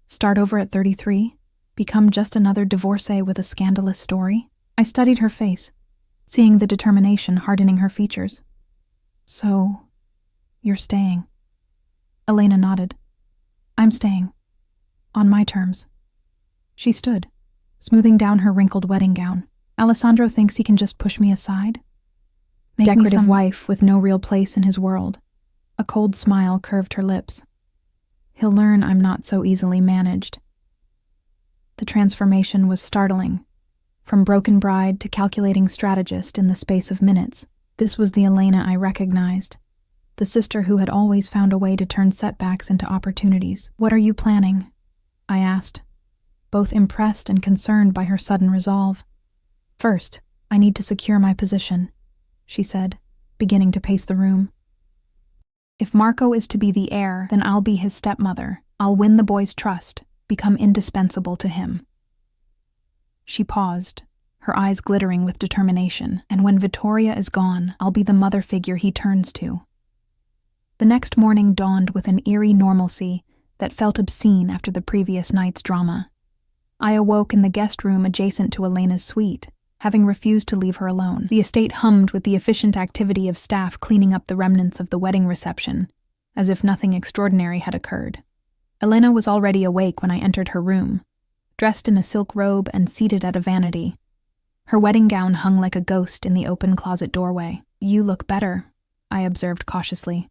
Start over at 33? Become just another divorcee with a scandalous story? I studied her face, seeing the determination hardening her features. "So, you're staying?" Elena nodded. "I'm staying. On my terms." She stood, smoothing down her wrinkled wedding gown. "Alessandro thinks he can just push me aside? Make decorative me some wife with no real place in his world." A cold smile curved her lips. "He'll learn I'm not so easily managed." The transformation was startling. From broken bride to calculating strategist in the space of minutes, this was the Elena I recognized, the sister who had always found a way to turn setbacks into opportunities. "What are you planning?" I asked, both impressed and concerned by her sudden resolve. "First, I need to secure my position," she said, beginning to pace the room. "If Marco is to be the heir, then I'll be his stepmother. I'll win the boy's trust, become indispensable to him." She paused, her eyes glittering with determination. "And when Vittoria is gone, I'll be the mother figure he turns to." The next morning dawned with an eerie normalcy that felt obscene after the previous night's drama. I awoke in the guest room adjacent to Elena's suite, having refused to leave her alone. The estate hummed with the efficient activity of staff cleaning up the remnants of the wedding reception, as if nothing extraordinary had occurred. Elena was already awake when I entered her room, dressed in a silk robe and seated at a vanity. Her wedding gown hung like a ghost in the open closet doorway. "You look better," I observed cautiously.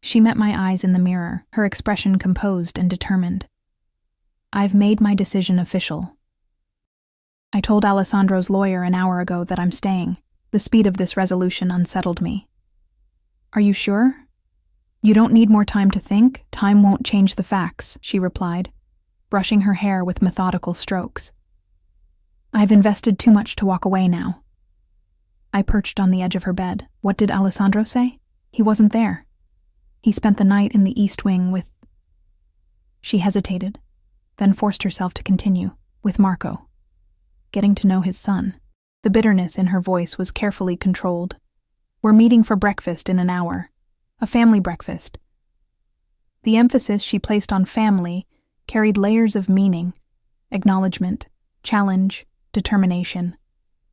She met my eyes in the mirror, her expression composed and determined. "I've made my decision official. I told Alessandro's lawyer an hour ago that I'm staying. The speed of this resolution unsettled me." "Are you sure?" "You don't need more time to think. Time won't change the facts," she replied, brushing her hair with methodical strokes. "I've invested too much to walk away now." I perched on the edge of her bed. "What did Alessandro say?" "He wasn't there. He spent the night in the East Wing with—" She hesitated, then forced herself to continue, "with Marco. Getting to know his son." The bitterness in her voice was carefully controlled. "We're meeting for breakfast in an hour. A family breakfast." The emphasis she placed on family carried layers of meaning, acknowledgement, challenge, determination.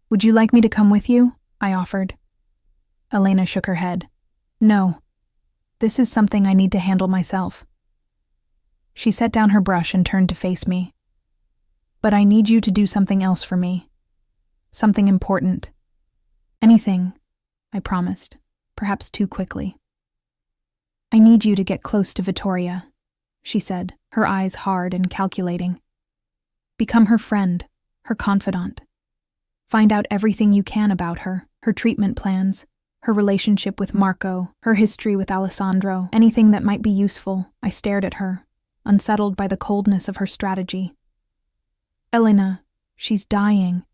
"Would you like me to come with you?" I offered. Elena shook her head. "No. This is something I need to handle myself." She set down her brush and turned to face me. "But I need you to do something else for me. Something important. Anything," I promised, perhaps too quickly. "I need you to get close to Vittoria," she said, her eyes hard and calculating. "Become her friend, her confidant. Find out everything you can about her treatment plans, her relationship with Marco, her history with Alessandro, anything that might be useful." I stared at her, unsettled by the coldness of her strategy. Elena, she's dying.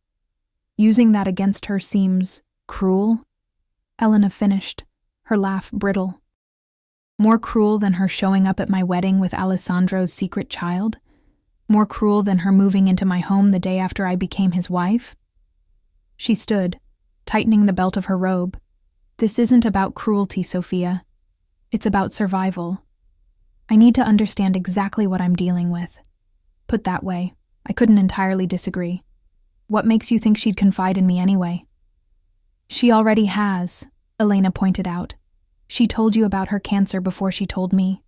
Using that against her seems cruel. Elena finished, her laugh brittle. More cruel than her showing up at my wedding with Alessandro's secret child? More cruel than her moving into my home the day after I became his wife? She stood, tightening the belt of her robe. This isn't about cruelty, Sophia. It's about survival. I need to understand exactly what I'm dealing with. Put that way, I couldn't entirely disagree. What makes you think she'd confide in me anyway? She already has, Elena pointed out. She told you about her cancer before she told me.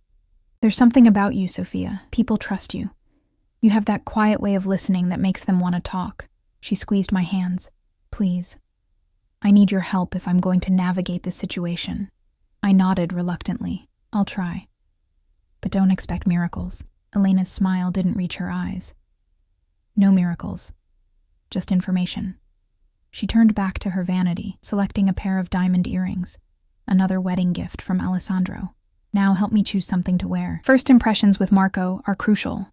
There's something about you, Sophia. People trust you. You have that quiet way of listening that makes them want to talk. She squeezed my hands. Please. I need your help if I'm going to navigate this situation. I nodded reluctantly. I'll try. But don't expect miracles. Elena's smile didn't reach her eyes. No miracles. Just information. She turned back to her vanity, selecting a pair of diamond earrings. Another wedding gift from Alessandro. Now help me choose something to wear. First impressions with Marco are crucial.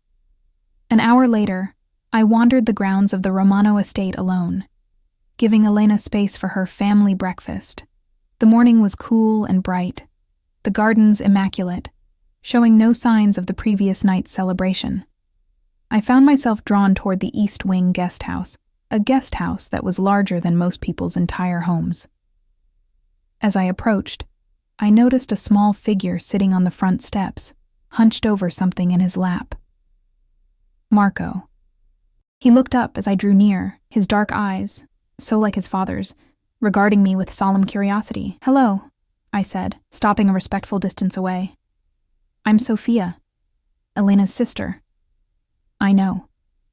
An hour later, I wandered the grounds of the Romano estate alone, giving Elena space for her family breakfast. The morning was cool and bright, the gardens immaculate, showing no signs of the previous night's celebration. I found myself drawn toward the East Wing guest house, a guest house that was larger than most people's entire homes. As I approached, I noticed a small figure sitting on the front steps, hunched over something in his lap. Marco. He looked up as I drew near, his dark eyes, so like his father's, regarding me with solemn curiosity. Hello, I said, stopping a respectful distance away. I'm Sophia, Elena's sister. I know,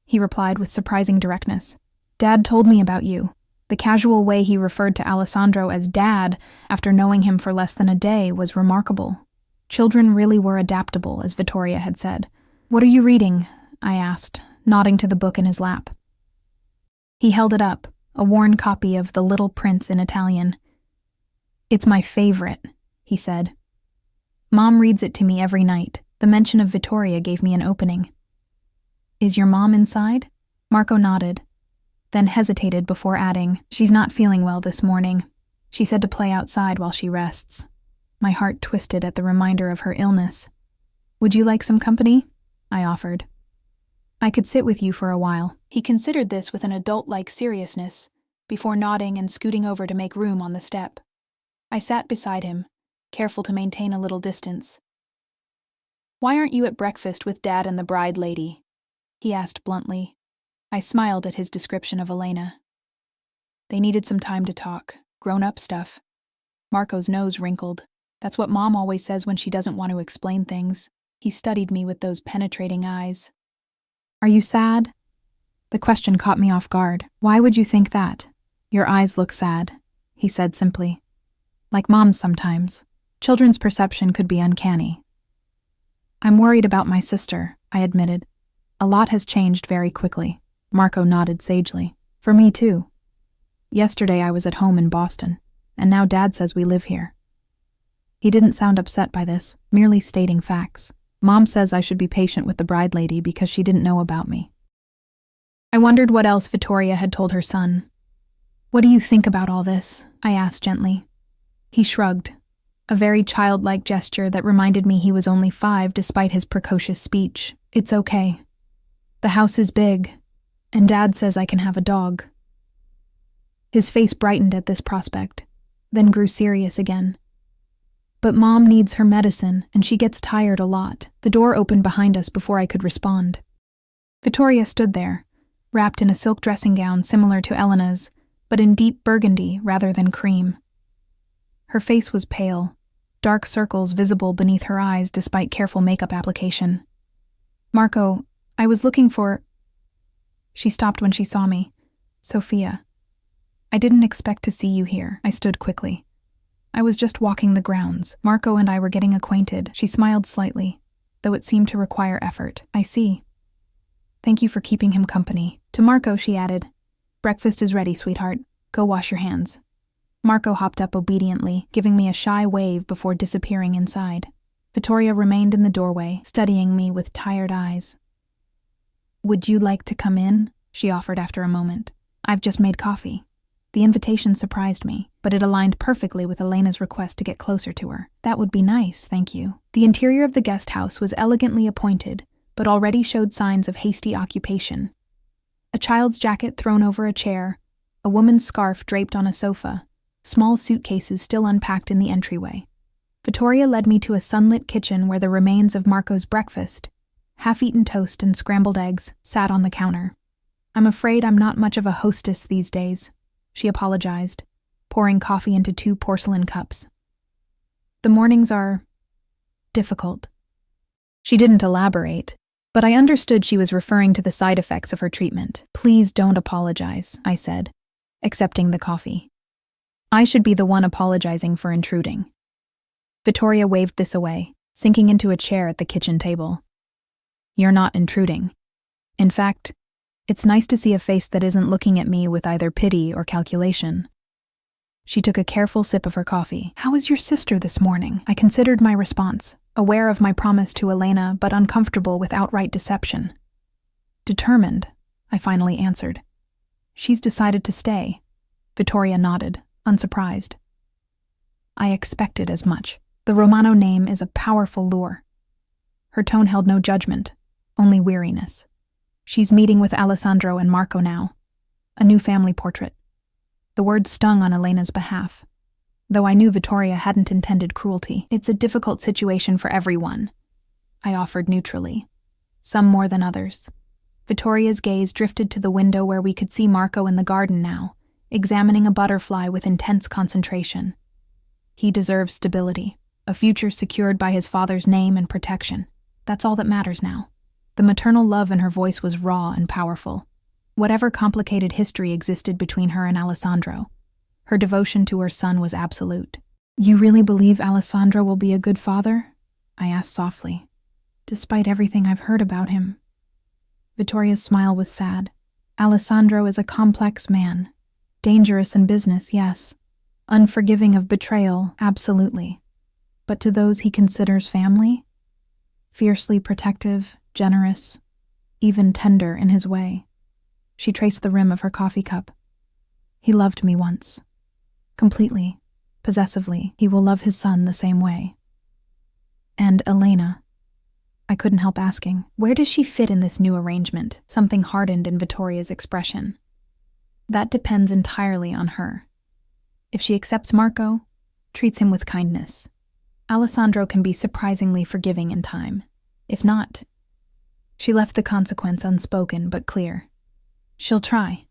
he replied with surprising directness. Dad told me about you. The casual way he referred to Alessandro as Dad after knowing him for less than a day was remarkable. Children really were adaptable, as Vittoria had said. What are you reading? I asked, nodding to the book in his lap. He held it up, a worn copy of The Little Prince in Italian. It's my favorite, he said. Mom reads it to me every night. The mention of Vittoria gave me an opening. Is your mom inside? Marco nodded, then hesitated before adding, She's not feeling well this morning. She said to play outside while she rests. My heart twisted at the reminder of her illness. Would you like some company? I offered. I could sit with you for a while. He considered this with an adult-like seriousness, before nodding and scooting over to make room on the step. I sat beside him, careful to maintain a little distance. Why aren't you at breakfast with Dad and the bride lady? He asked bluntly. I smiled at his description of Elena. They needed some time to talk, grown-up stuff. Marco's nose wrinkled. That's what Mom always says when she doesn't want to explain things. He studied me with those penetrating eyes. Are you sad? The question caught me off guard. Why would you think that? Your eyes look sad, he said simply. Like Mom's sometimes. Children's perception could be uncanny. I'm worried about my sister, I admitted. A lot has changed very quickly. Marco nodded sagely. For me too. Yesterday I was at home in Boston, and now Dad says we live here. He didn't sound upset by this, merely stating facts. Mom says I should be patient with the bride lady because she didn't know about me. I wondered what else Vittoria had told her son. What do you think about all this? I asked gently. He shrugged, a very childlike gesture that reminded me he was only 5 despite his precocious speech. It's okay. The house is big, and Dad says I can have a dog. His face brightened at this prospect, then grew serious again. But Mom needs her medicine, and she gets tired a lot. The door opened behind us before I could respond. Vittoria stood there, wrapped in a silk dressing gown similar to Elena's, but in deep burgundy rather than cream. Her face was pale, dark circles visible beneath her eyes despite careful makeup application. Marco, I was looking for... She stopped when she saw me. Sophia. I didn't expect to see you here. I stood quickly. I was just walking the grounds. Marco and I were getting acquainted. She smiled slightly, though it seemed to require effort. I see. Thank you for keeping him company. To Marco, she added, Breakfast is ready, sweetheart. Go wash your hands. Marco hopped up obediently, giving me a shy wave before disappearing inside. Vittoria remained in the doorway, studying me with tired eyes. "Would you like to come in?" she offered after a moment. "I've just made coffee." The invitation surprised me, but it aligned perfectly with Elena's request to get closer to her. "That would be nice, thank you." The interior of the guest house was elegantly appointed, but already showed signs of hasty occupation. A child's jacket thrown over a chair, a woman's scarf draped on a sofa, small suitcases still unpacked in the entryway. Vittoria led me to a sunlit kitchen where the remains of Marco's breakfast, half-eaten toast and scrambled eggs, sat on the counter. "I'm afraid I'm not much of a hostess these days," she apologized, pouring coffee into 2 porcelain cups. "The mornings are difficult." She didn't elaborate, but I understood she was referring to the side effects of her treatment. "Please don't apologize," I said, accepting the coffee. I should be the one apologizing for intruding. Vittoria waved this away, sinking into a chair at the kitchen table. "You're not intruding. In fact, it's nice to see a face that isn't looking at me with either pity or calculation." She took a careful sip of her coffee. "How is your sister this morning?" I considered my response, aware of my promise to Elena but uncomfortable with outright deception. "Determined," I finally answered. "She's decided to stay." Vittoria nodded, unsurprised. I expected as much. The Romano name is a powerful lure. Her tone held no judgment, only weariness. "She's meeting with Alessandro and Marco now. A new family portrait." The words stung on Elena's behalf, though I knew Vittoria hadn't intended cruelty. "It's a difficult situation for everyone," I offered neutrally. "Some more than others." Vittoria's gaze drifted to the window where we could see Marco in the garden now, examining a butterfly with intense concentration. He deserves stability, a future secured by his father's name and protection. That's all that matters now. The maternal love in her voice was raw and powerful. Whatever complicated history existed between her and Alessandro, her devotion to her son was absolute. "You really believe Alessandro will be a good father?" I asked softly. "Despite everything I've heard about him." Vittoria's smile was sad. "Alessandro is a complex man. Dangerous in business, yes. Unforgiving of betrayal, absolutely. But to those he considers family? Fiercely protective, generous, even tender in his way." She traced the rim of her coffee cup. "He loved me once. Completely, possessively. He will love his son the same way." "And Elena?" I couldn't help asking. Where does she fit in this new arrangement? Something hardened in Vittoria's expression. "That depends entirely on her. If she accepts Marco, treats him with kindness, Alessandro can be surprisingly forgiving in time. If not..." She left the consequence unspoken but clear. "She'll try,"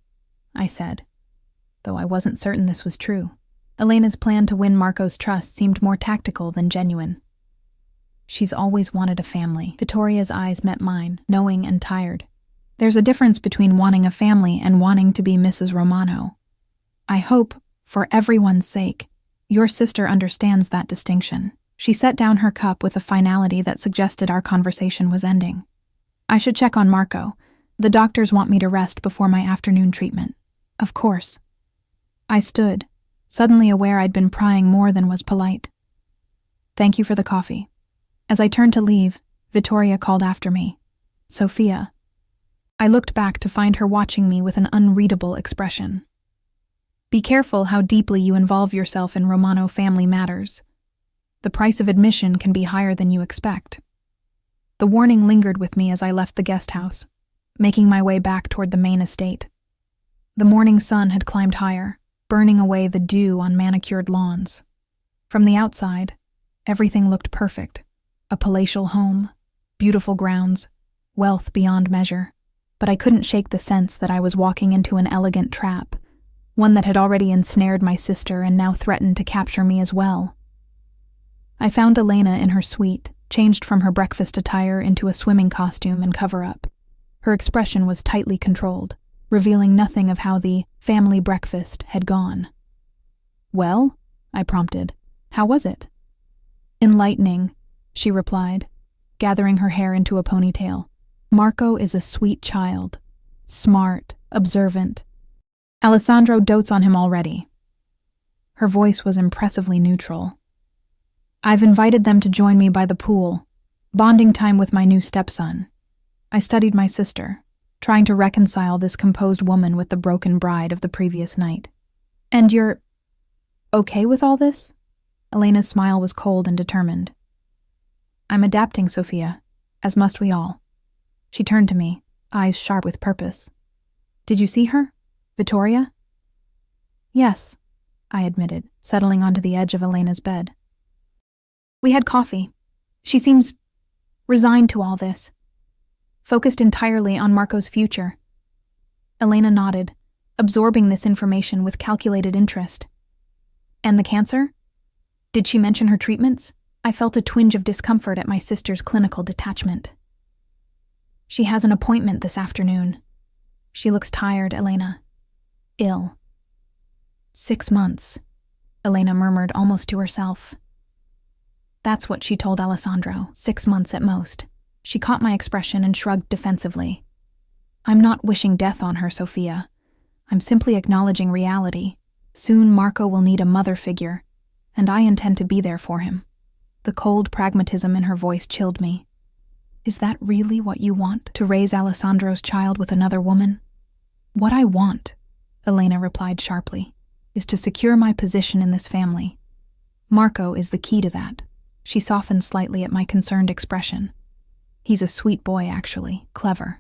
I said, though I wasn't certain this was true. Elena's plan to win Marco's trust seemed more tactical than genuine. "She's always wanted a family." Vittoria's eyes met mine, knowing and tired. "There's a difference between wanting a family and wanting to be Mrs. Romano. I hope, for everyone's sake, your sister understands that distinction." She set down her cup with a finality that suggested our conversation was ending. "I should check on Marco. The doctors want me to rest before my afternoon treatment." "Of course." I stood, suddenly aware I'd been prying more than was polite. "Thank you for the coffee." As I turned to leave, Vittoria called after me. "Sophia." I looked back to find her watching me with an unreadable expression. "Be careful how deeply you involve yourself in Romano family matters. The price of admission can be higher than you expect." The warning lingered with me as I left the guest house, making my way back toward the main estate. The morning sun had climbed higher, burning away the dew on manicured lawns. From the outside, everything looked perfect. A palatial home, beautiful grounds, wealth beyond measure. But I couldn't shake the sense that I was walking into an elegant trap, one that had already ensnared my sister and now threatened to capture me as well. I found Elena in her suite, changed from her breakfast attire into a swimming costume and cover-up. Her expression was tightly controlled, revealing nothing of how the family breakfast had gone. "Well?" I prompted. "How was it?" "Enlightening," she replied, gathering her hair into a ponytail. "Marco is a sweet child. Smart, observant. Alessandro dotes on him already." Her voice was impressively neutral. "I've invited them to join me by the pool, bonding time with my new stepson. I studied my sister. trying to reconcile this composed woman with the broken bride of the previous night. "And you're okay with all this?" Elena's smile was cold and determined. "I'm adapting, Sophia, as must we all." She turned to me, eyes sharp with purpose. "Did you see her? Vittoria?" "Yes," I admitted, settling onto the edge of Elena's bed. "We had coffee. She seems resigned to all this, focused entirely on Marco's future." Elena nodded, absorbing this information with calculated interest. "And the cancer? Did she mention her treatments?" I felt a twinge of discomfort at my sister's clinical detachment. "She has an appointment this afternoon. She looks tired, Elena. Ill." 6 months, Elena murmured almost to herself. That's what she told Alessandro, 6 months at most. She caught my expression and shrugged defensively. "I'm not wishing death on her, Sophia. I'm simply acknowledging reality. Soon Marco will need a mother figure, and I intend to be there for him." The cold pragmatism in her voice chilled me. "Is that really what you want, to raise Alessandro's child with another woman?" "What I want," Elena replied sharply, "is to secure my position in this family. Marco is the key to that." She softened slightly at my concerned expression. "He's a sweet boy, actually, clever.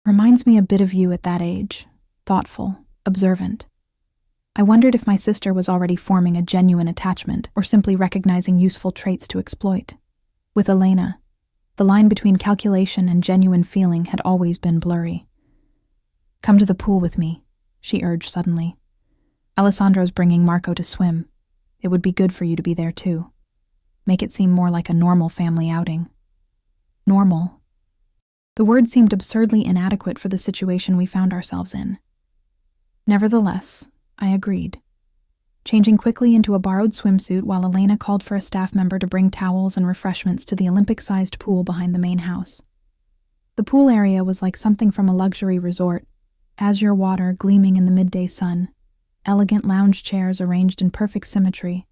Reminds me a bit of you at that age, thoughtful, observant." I wondered if my sister was already forming a genuine attachment or simply recognizing useful traits to exploit. With Elena, the line between calculation and genuine feeling had always been blurry. "Come to the pool with me," she urged suddenly. "Alessandro's bringing Marco to swim. It would be good for you to be there too. Make it seem more like a normal family outing." Normal? The word seemed absurdly inadequate for the situation we found ourselves in. Nevertheless, I agreed, changing quickly into a borrowed swimsuit while Elena called for a staff member to bring towels and refreshments to the Olympic-sized pool behind the main house. The pool area was like something from a luxury resort, azure water gleaming in the midday sun, elegant lounge chairs arranged in perfect symmetry,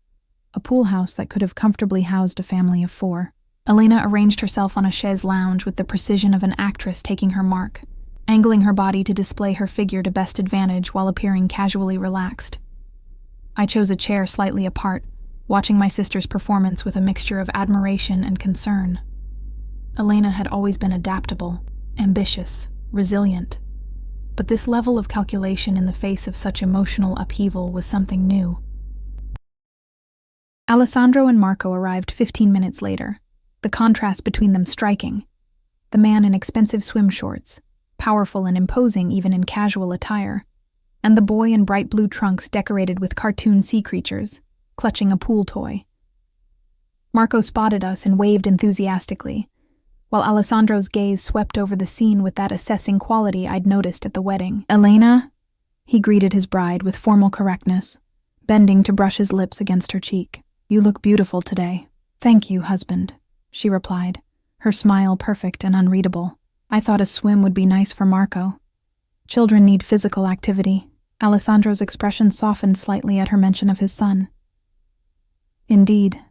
a pool house that could have comfortably housed a family of 4. Elena arranged herself on a chaise lounge with the precision of an actress taking her mark, angling her body to display her figure to best advantage while appearing casually relaxed. I chose a chair slightly apart, watching my sister's performance with a mixture of admiration and concern. Elena had always been adaptable, ambitious, resilient, but this level of calculation in the face of such emotional upheaval was something new. Alessandro and Marco arrived 15 minutes later, the contrast between them striking. The man in expensive swim shorts, powerful and imposing even in casual attire, and the boy in bright blue trunks decorated with cartoon sea creatures, clutching a pool toy. Marco spotted us and waved enthusiastically, while Alessandro's gaze swept over the scene with that assessing quality I'd noticed at the wedding. "Elena?" He greeted his bride with formal correctness, bending to brush his lips against her cheek. "You look beautiful today." "Thank you, husband," she replied, her smile perfect and unreadable. "I thought a swim would be nice for Marco. Children need physical activity." Alessandro's expression softened slightly at her mention of his son. "Indeed,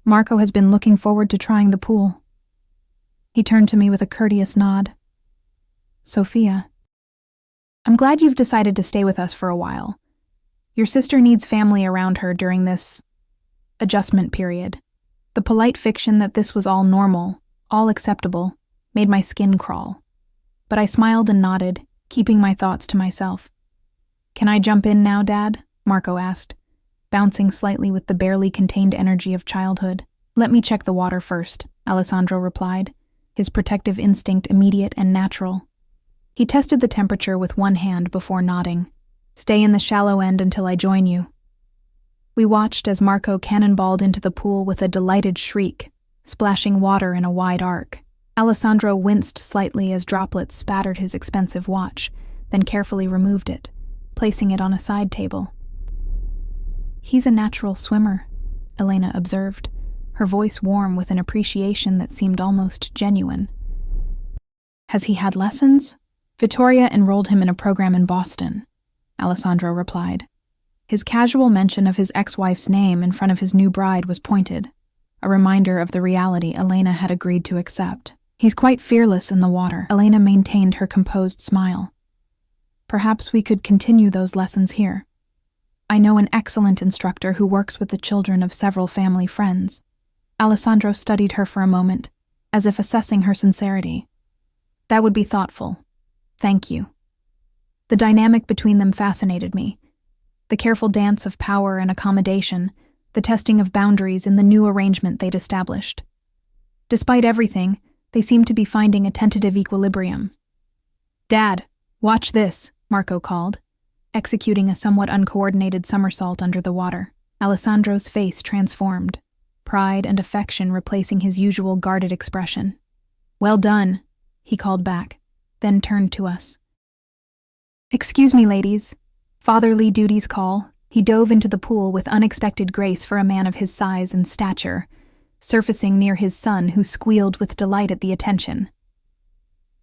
Marco has been looking forward to trying the pool." He turned to me with a courteous nod. "Sophia, I'm glad you've decided to stay with us for a while. Your sister needs family around her during this adjustment period." The polite fiction that this was all normal, all acceptable, made my skin crawl. But I smiled and nodded, keeping my thoughts to myself. "Can I jump in now, Dad?" Marco asked, bouncing slightly with the barely contained energy of childhood. "Let me check the water first," Alessandro replied, his protective instinct immediate and natural. He tested the temperature with one hand before nodding. "Stay in the shallow end until I join you." We watched as Marco cannonballed into the pool with a delighted shriek, splashing water in a wide arc. Alessandro winced slightly as droplets spattered his expensive watch, then carefully removed it, placing it on a side table. "He's a natural swimmer," Elena observed, her voice warm with an appreciation that seemed almost genuine. "Has he had lessons?" "Vittoria enrolled him in a program in Boston," Alessandro replied. His casual mention of his ex-wife's name in front of his new bride was pointed, a reminder of the reality Elena had agreed to accept. He's quite fearless in the water. Elena maintained her composed smile. Perhaps we could continue those lessons here. I know an excellent instructor who works with the children of several family friends. Alessandro studied her for a moment, as if assessing her sincerity. That would be thoughtful. Thank you. The dynamic between them fascinated me. The careful dance of power and accommodation, the testing of boundaries in the new arrangement they'd established. Despite everything, they seemed to be finding a tentative equilibrium. "Dad, watch this," Marco called, executing a somewhat uncoordinated somersault under the water. Alessandro's face transformed, pride and affection replacing his usual guarded expression. "Well done," he called back, then turned to us. "Excuse me, ladies. Fatherly duties call." He dove into the pool with unexpected grace for a man of his size and stature, surfacing near his son, who squealed with delight at the attention.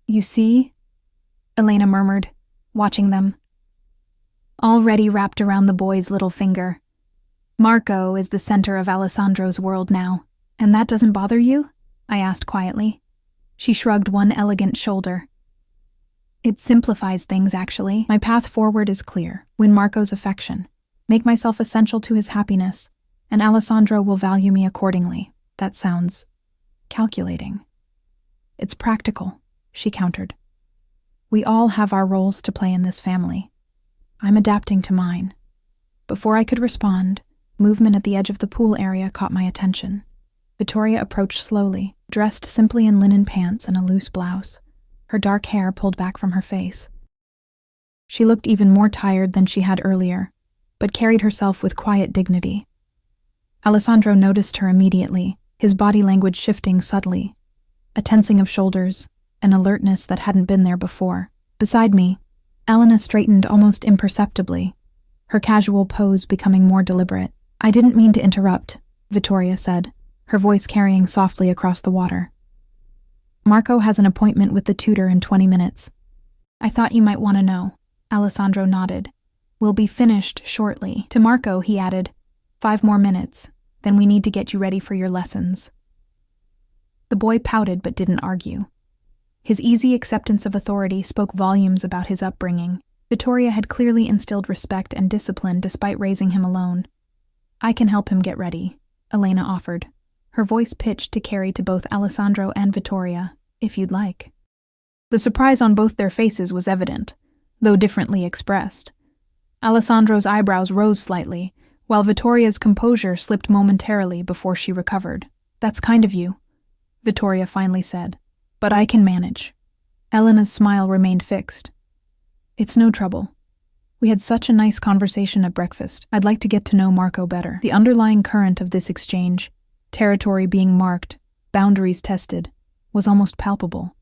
"You see?" Elena murmured, watching them. Already wrapped around the boy's little finger. "Marco is the center of Alessandro's world now, and that doesn't bother you?" I asked quietly. She shrugged one elegant shoulder. "It simplifies things, actually. My path forward is clear. Win Marco's affection. Make myself essential to his happiness, and Alessandro will value me accordingly." That sounds calculating. "It's practical," she countered. "We all have our roles to play in this family. I'm adapting to mine." Before I could respond, movement at the edge of the pool area caught my attention. Vittoria approached slowly, dressed simply in linen pants and a loose blouse, her dark hair pulled back from her face. She looked even more tired than she had earlier, but carried herself with quiet dignity. Alessandro noticed her immediately, his body language shifting subtly, a tensing of shoulders, an alertness that hadn't been there before. Beside me, Elena straightened almost imperceptibly, her casual pose becoming more deliberate. "I didn't mean to interrupt," Vittoria said, her voice carrying softly across the water. "Marco has an appointment with the tutor in 20 minutes. I thought you might want to know." Alessandro nodded. "We'll be finished shortly." To Marco, he added, 5 more minutes, then we need to get you ready for your lessons." The boy pouted but didn't argue. His easy acceptance of authority spoke volumes about his upbringing. Vittoria had clearly instilled respect and discipline despite raising him alone. "I can help him get ready," Elena offered, her voice pitched to carry to both Alessandro and Vittoria, "if you'd like." The surprise on both their faces was evident, though differently expressed. Alessandro's eyebrows rose slightly, while Vittoria's composure slipped momentarily before she recovered. "That's kind of you," Vittoria finally said, "but I can manage." Elena's smile remained fixed. "It's no trouble. We had such a nice conversation at breakfast. I'd like to get to know Marco better." The underlying current of this exchange, territory being marked, boundaries tested, was almost palpable.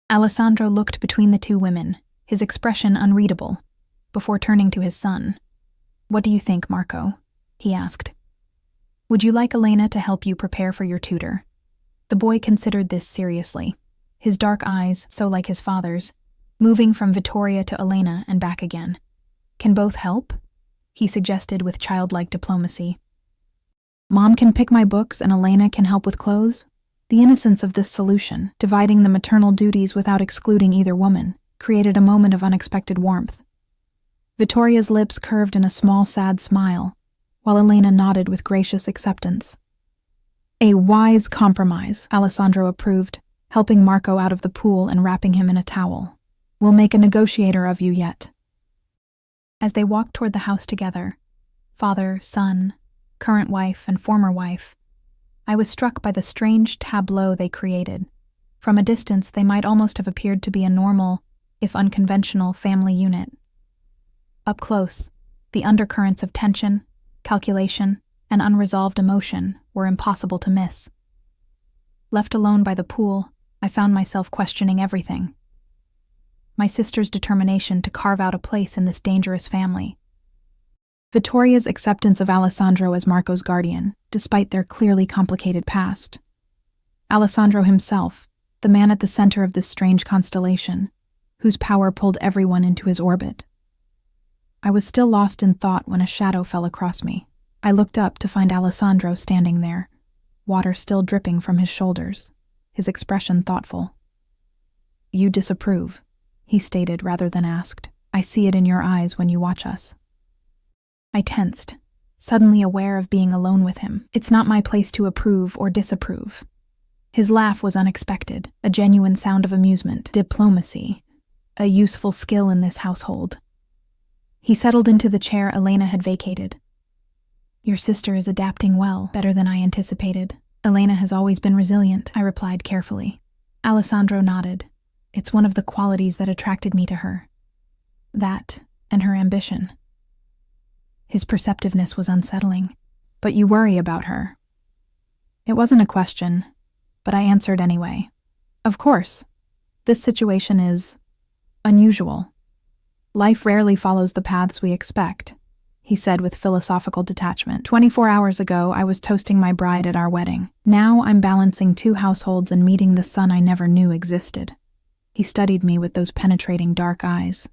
Alessandro looked between the two women, his expression unreadable, before turning to his son. "What do you think, Marco?" he asked. "Would you like Elena to help you prepare for your tutor?" The boy considered this seriously, his dark eyes, so like his father's, moving from Vittoria to Elena and back again. "Can both help?" he suggested with childlike diplomacy. "Mom can pick my books and Elena can help with clothes?" The innocence of this solution, dividing the maternal duties without excluding either woman, created a moment of unexpected warmth. Vittoria's lips curved in a small, sad smile, while Elena nodded with gracious acceptance. "A wise compromise," Alessandro approved, helping Marco out of the pool and wrapping him in a towel. "We'll make a negotiator of you yet." As they walked toward the house together, father, son, current wife, and former wife, I was struck by the strange tableau they created. From a distance, they might almost have appeared to be a normal, if unconventional, family unit. Up close, the undercurrents of tension, calculation, and unresolved emotion were impossible to miss. Left alone by the pool, I found myself questioning everything. My sister's determination to carve out a place in this dangerous family. Vittoria's acceptance of Alessandro as Marco's guardian, despite their clearly complicated past. Alessandro himself, the man at the center of this strange constellation, whose power pulled everyone into his orbit. I was still lost in thought when a shadow fell across me. I looked up to find Alessandro standing there, water still dripping from his shoulders, his expression thoughtful. "You disapprove," he stated rather than asked. "I see it in your eyes when you watch us." I tensed, suddenly aware of being alone with him. It's not my place to approve or disapprove. His laugh was unexpected, a genuine sound of amusement, diplomacy, a useful skill in this household. He settled into the chair Elena had vacated. "Your sister is adapting well, better than I anticipated. Elena has always been resilient," I replied carefully. Alessandro nodded. "It's one of the qualities that attracted me to her. That, and her ambition." His perceptiveness was unsettling. "But you worry about her." It wasn't a question, but I answered anyway. "Of course. This situation is unusual. Life rarely follows the paths we expect," he said with philosophical detachment. 24 hours ago, I was toasting my bride at our wedding. Now I'm balancing 2 households and meeting the son I never knew existed." He studied me with those penetrating dark eyes.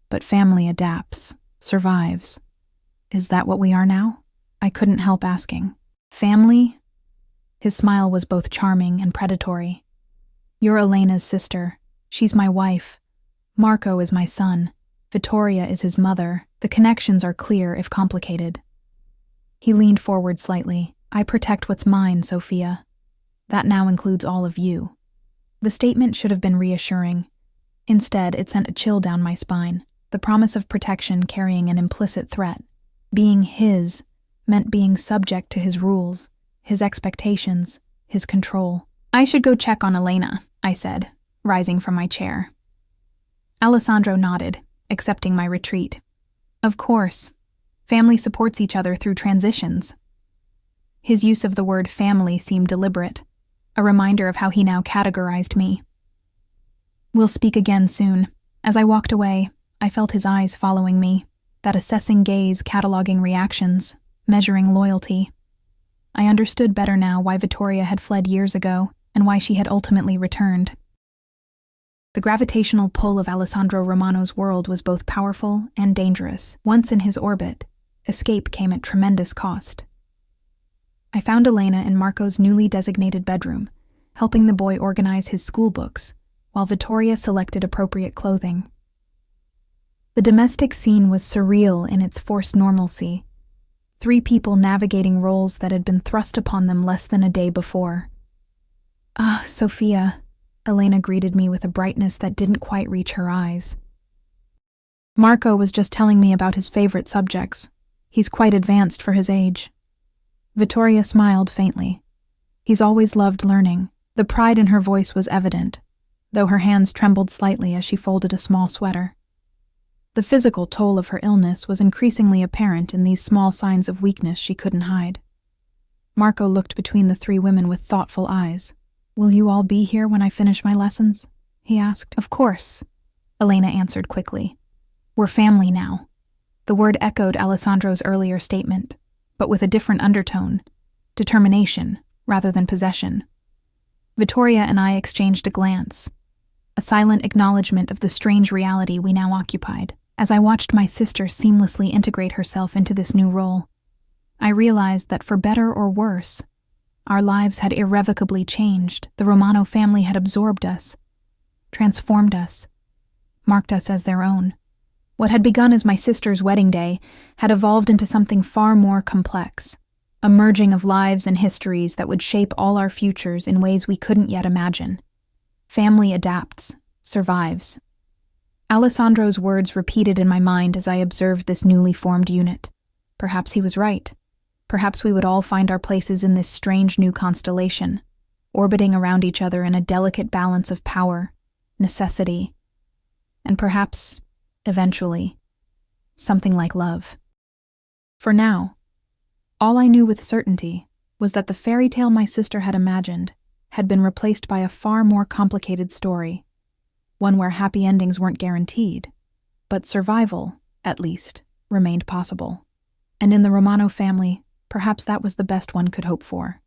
"But family adapts, survives. Is that what we are now?" I couldn't help asking. "Family?" His smile was both charming and predatory. "You're Elena's sister. She's my wife. Marco is my son. Vittoria is his mother. The connections are clear, if complicated." He leaned forward slightly. "I protect what's mine, Sophia. That now includes all of you." The statement should have been reassuring. Instead, it sent a chill down my spine, the promise of protection carrying an implicit threat. Being his meant being subject to his rules, his expectations, his control. "I should go check on Elena," I said, rising from my chair. Alessandro nodded, accepting my retreat. "Of course. Family supports each other through transitions." His use of the word family seemed deliberate, a reminder of how he now categorized me. "We'll speak again soon." As I walked away, I felt his eyes following me, that assessing gaze cataloging reactions, measuring loyalty. I understood better now why Vittoria had fled years ago and why she had ultimately returned. The gravitational pull of Alessandro Romano's world was both powerful and dangerous. Once in his orbit, escape came at tremendous cost. I found Elena in Marco's newly designated bedroom, helping the boy organize his school books, while Vittoria selected appropriate clothing. The domestic scene was surreal in its forced normalcy. 3 people navigating roles that had been thrust upon them less than a day before. "Ah, Sophia," Elena greeted me with a brightness that didn't quite reach her eyes. "Marco was just telling me about his favorite subjects. He's quite advanced for his age." Vittoria smiled faintly. "He's always loved learning." The pride in her voice was evident, though her hands trembled slightly as she folded a small sweater. The physical toll of her illness was increasingly apparent in these small signs of weakness she couldn't hide. Marco looked between the 3 women with thoughtful eyes. "Will you all be here when I finish my lessons?" he asked. "Of course," Elena answered quickly. "We're family now." The word echoed Alessandro's earlier statement, but with a different undertone, determination rather than possession. Vittoria and I exchanged a glance, a silent acknowledgement of the strange reality we now occupied. As I watched my sister seamlessly integrate herself into this new role, I realized that for better or worse, our lives had irrevocably changed. The Romano family had absorbed us, transformed us, marked us as their own. What had begun as my sister's wedding day had evolved into something far more complex, a merging of lives and histories that would shape all our futures in ways we couldn't yet imagine. Family adapts, survives. Alessandro's words repeated in my mind as I observed this newly formed unit. Perhaps he was right. Perhaps we would all find our places in this strange new constellation, orbiting around each other in a delicate balance of power, necessity, and perhaps, eventually, something like love. For now, all I knew with certainty was that the fairy tale my sister had imagined had been replaced by a far more complicated story, one where happy endings weren't guaranteed, but survival, at least, remained possible. And in the Romano family, perhaps that was the best one could hope for.